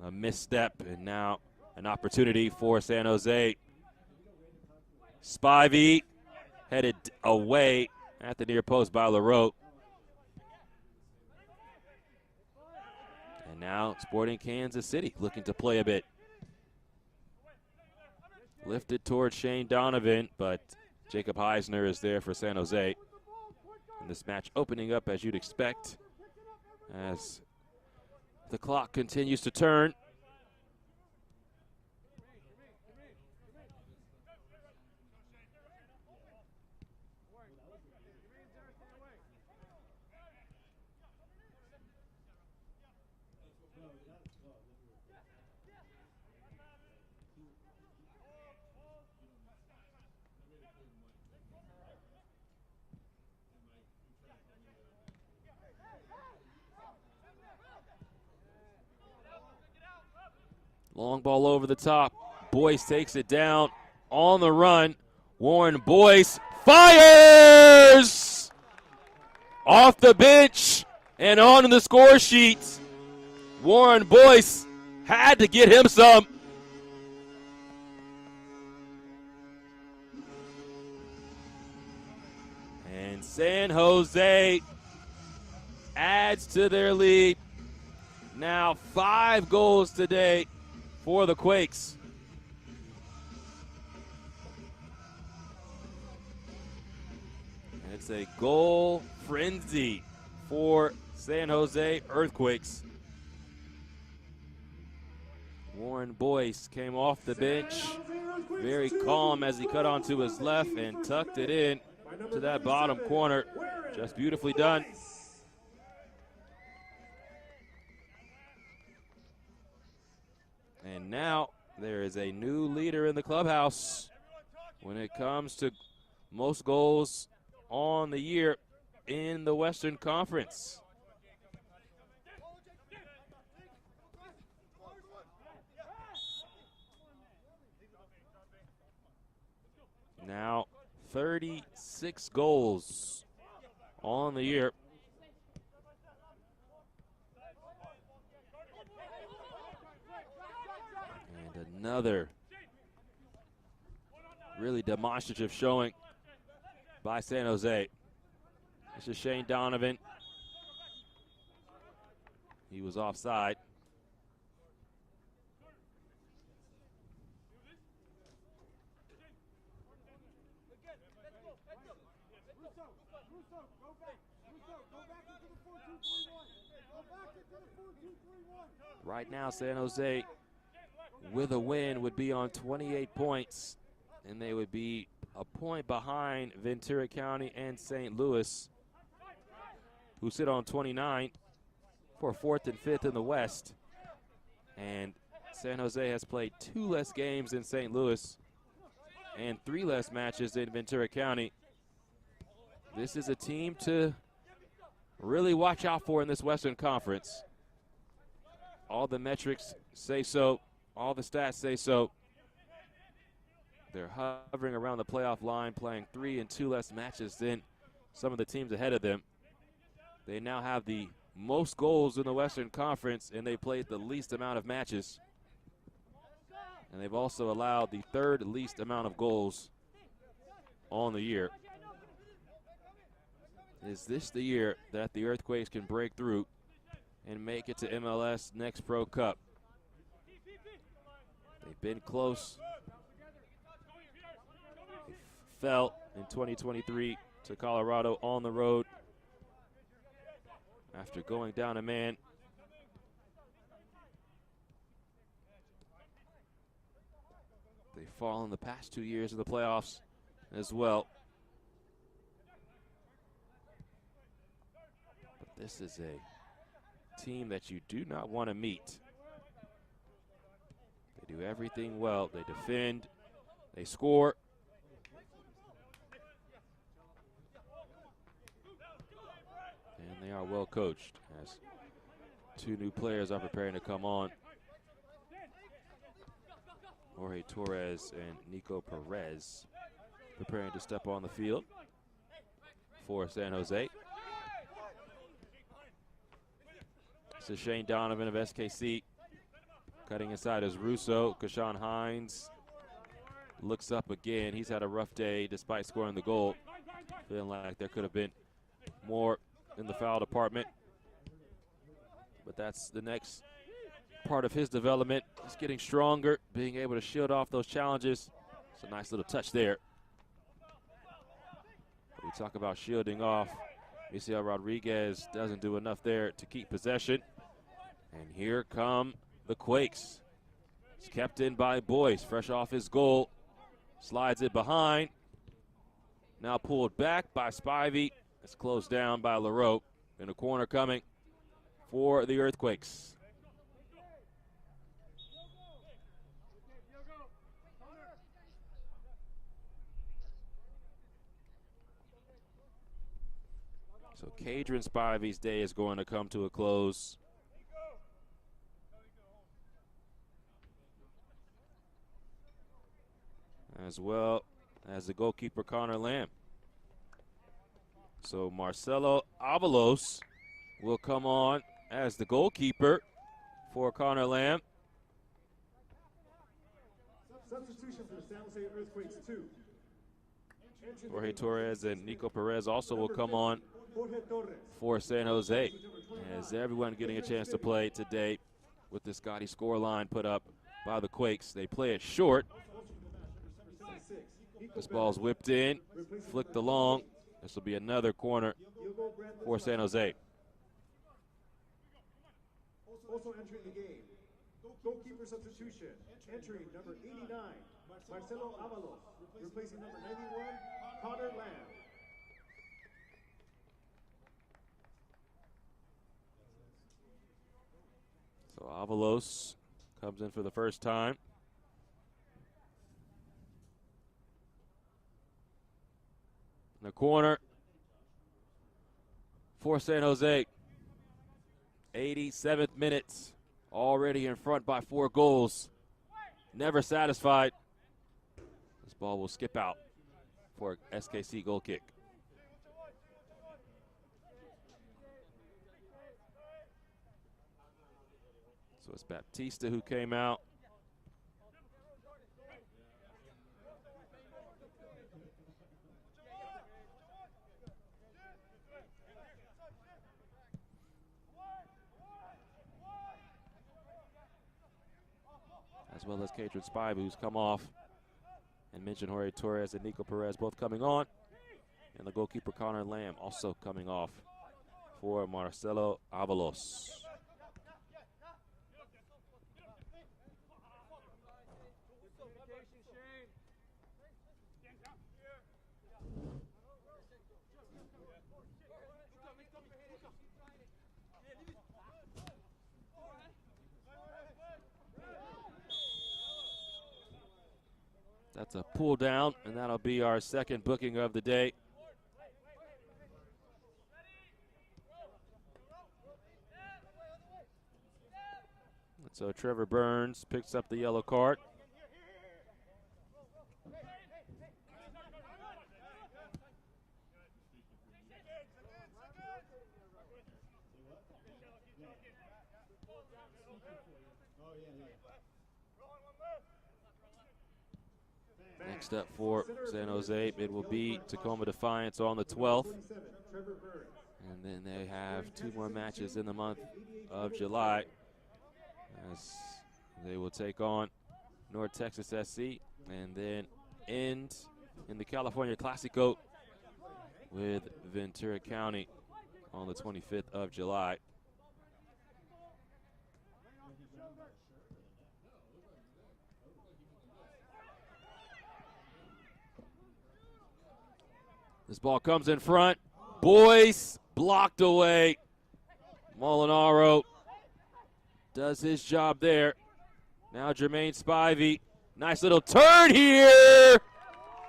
A misstep, and now an opportunity for San Jose. Spivey headed away at the near post by LaRoe. And now Sporting Kansas City looking to play a bit. Lifted towards Shane Donovan, but Jacob Heisner is there for San Jose. And this match opening up as you'd expect as the clock continues to turn. Long ball over the top. Boyce takes it down on the run. Warren Boyce fires! Off the bench and on the score sheet. Warren Boyce had to get him some. And San Jose adds to their lead. Now 5 goals today for the Quakes. And it's a goal frenzy for San Jose Earthquakes. Warren Boyce came off the bench, very calm as he cut onto his left and tucked it in to that bottom corner. Just beautifully done. And now there is a new leader in the clubhouse when it comes to most goals on the year in the Western Conference. Now 36 goals on the year. And another really demonstrative showing by San Jose. This is Shane Donovan. He was offside. Right now, San Jose, with a win, would be on 28 points, and they would be a point behind Ventura County and St. Louis, who sit on 29 for 4th and 5th in the West. And San Jose has played 2 less games than St. Louis and 3 less matches than Ventura County. This is a team to really watch out for in this Western Conference. All the metrics say so. All the stats say so. They're hovering around the playoff line, playing 3 and 2 less matches than some of the teams ahead of them. They now have the most goals in the Western Conference, and they played the least amount of matches. And they've also allowed the 3rd least amount of goals on the year. Is this the year that the Earthquakes can break through and make it to MLS Next Pro Cup? They've been close. They fell in 2023 to Colorado on the road after going down a man. They've fallen the past 2 years of the playoffs as well. But this is a team that you do not want to meet. They do everything well. They defend, they score. And they are well coached as 2 new players are preparing to come on. Jorge Torres and Nico Perez preparing to step on the field for San Jose. This is Shane Donovan of SKC. Cutting inside is Russo. Kashawn Hines looks up again. He's had a rough day despite scoring the goal. Feeling like there could have been more in the foul department. But that's the next part of his development. He's getting stronger, being able to shield off those challenges. It's a nice little touch there. We talk about shielding off. Misael Rodriguez doesn't do enough there to keep possession. And here come the Quakes. It's kept in by Boyce, fresh off his goal. Slides it behind. Now pulled back by Spivey. It's closed down by LaRoe. In a corner coming for the Earthquakes. So Cadron Spivey's day is going to come to a close. as well as the goalkeeper, Connor Lamb. So Marcelo Avalos will come on as the goalkeeper for Connor Lamb. Substitution for the San Jose Earthquakes 2. Jorge Torres and Nico Perez also will come on Jorge Torres. for San Jose, as everyone getting a chance to play today with the Scotty scoreline put up by the Quakes. They play it short. This ball's whipped in, flicked along. This will be another corner for San Jose. Also entering the game, goalkeeper substitution, entering number 89, Marcelo Avalos, replacing number 91, Connor Lamb. So Avalos comes in for the first time. In the corner for San Jose. 87th minute, already in front by 4 goals. Never satisfied. This ball will skip out for SKC goal kick. So it's Baptista who came out. As well as Katrin Spivey, who's come off. And mentioned Jorge Torres and Nico Perez both coming on. And the goalkeeper Connor Lamb also coming off for Marcelo Avalos. That's a pull down, and that'll be our second booking of the day. And so Trevor Burns picks up the yellow card. Next up for San Jose, it will be Tacoma Defiance on the 12th. And then they have 2 more matches in the month of July, as they will take on North Texas SC and then end in the California Classico with Ventura County on the 25th of July. This ball comes in front. Boyce blocked away. Molinaro does his job there. Now Jermaine Spivey. Nice little turn here.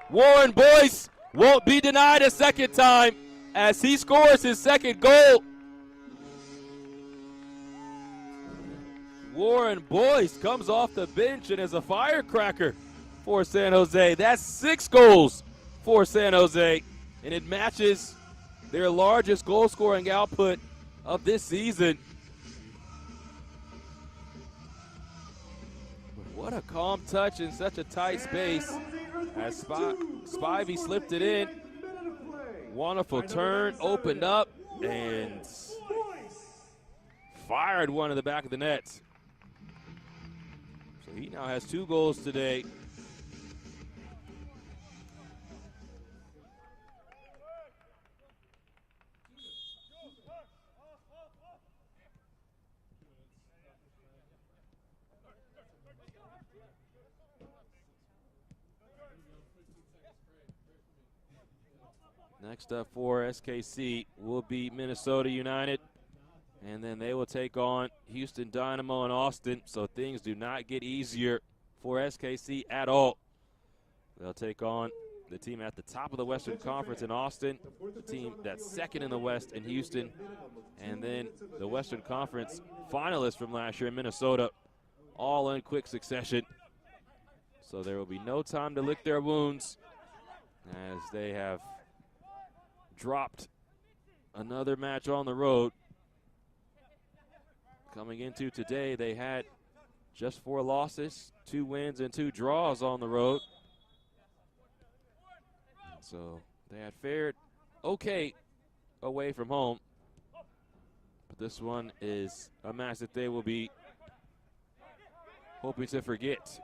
Warren Boyce won't be denied a second time as he scores his second goal. Warren Boyce comes off the bench and is a firecracker for San Jose. That's 6 goals for San Jose. And it matches their largest goal-scoring output of this season. What a calm touch in such a tight space as Spivey slipped it in. Wonderful turn, opened up, and fired one in the back of the net. So he now has 2 goals today. Next up for SKC will be Minnesota United, and then they will take on Houston Dynamo in Austin, so things do not get easier for SKC at all. They'll take on the team at the top of the Western Conference in Austin, the team that's second in the West in Houston, and then the Western Conference finalists from last year in Minnesota, all in quick succession. So there will be no time to lick their wounds as they have dropped another match on the road. Coming into today, they had just 4 losses, 2 wins, and 2 draws on the road. And so they had fared okay away from home. But this one is a match that they will be hoping to forget.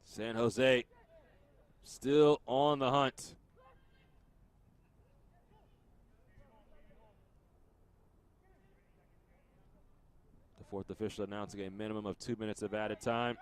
San Jose still on the hunt. The 4th official announcing a minimum of 2 minutes of added time.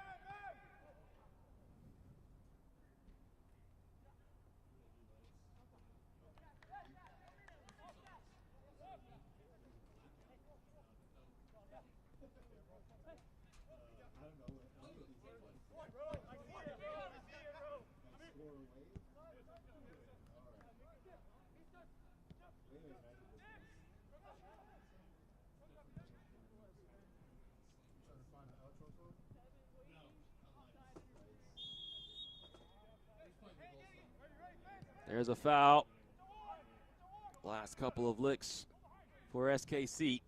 There's a foul. Last couple of licks for SKC.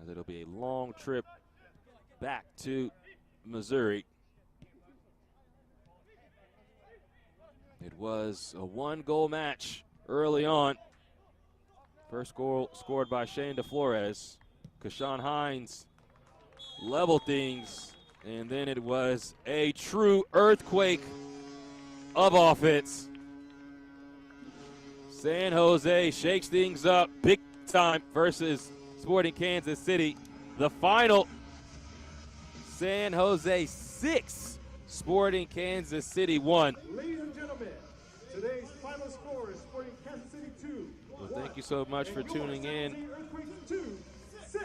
As it'll be a long trip back to Missouri. It was a 1-goal match early on. First goal scored by Shane DeFlores. Kashawn Hines leveled things, and then it was a true earthquake of offense. San Jose shakes things up big time versus Sporting Kansas City. The final, San Jose 6, Sporting Kansas City 1. Ladies and gentlemen, today's final score is Sporting Kansas City 2. Well, thank you so much for tuning in. Earthquakes 2-6.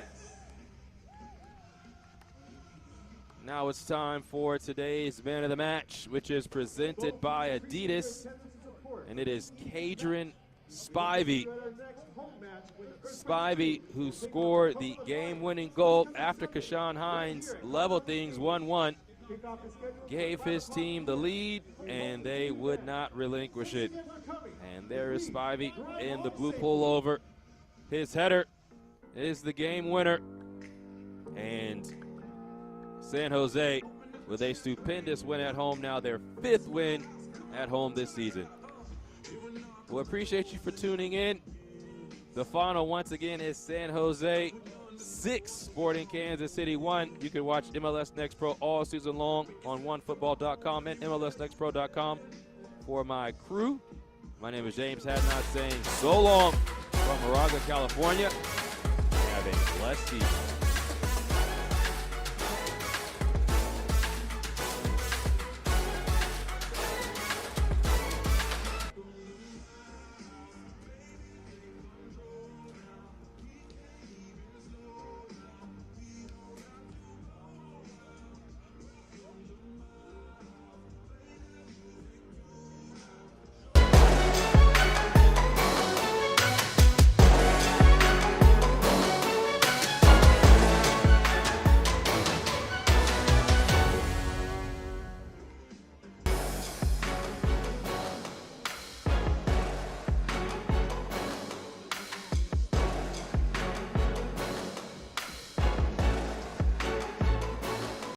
Now it's time for today's man of the match, which is presented by Adidas, and it is Kadrian Spivey. Spivey, who scored the game-winning goal after Kashawn Hines leveled things 1-1, gave his team the lead, and they would not relinquish it. And there is Spivey in the blue pullover. His header is the game winner. And San Jose with a stupendous win at home, now their 5th win at home this season. We appreciate you for tuning in. The final, once again, is San Jose 6, Sporting Kansas City 1. You can watch MLS Next Pro all season long on onefootball.com and MLSNextPro.com. For my crew, my name is James Hadnot saying so long from Moraga, California. Have a blessed season.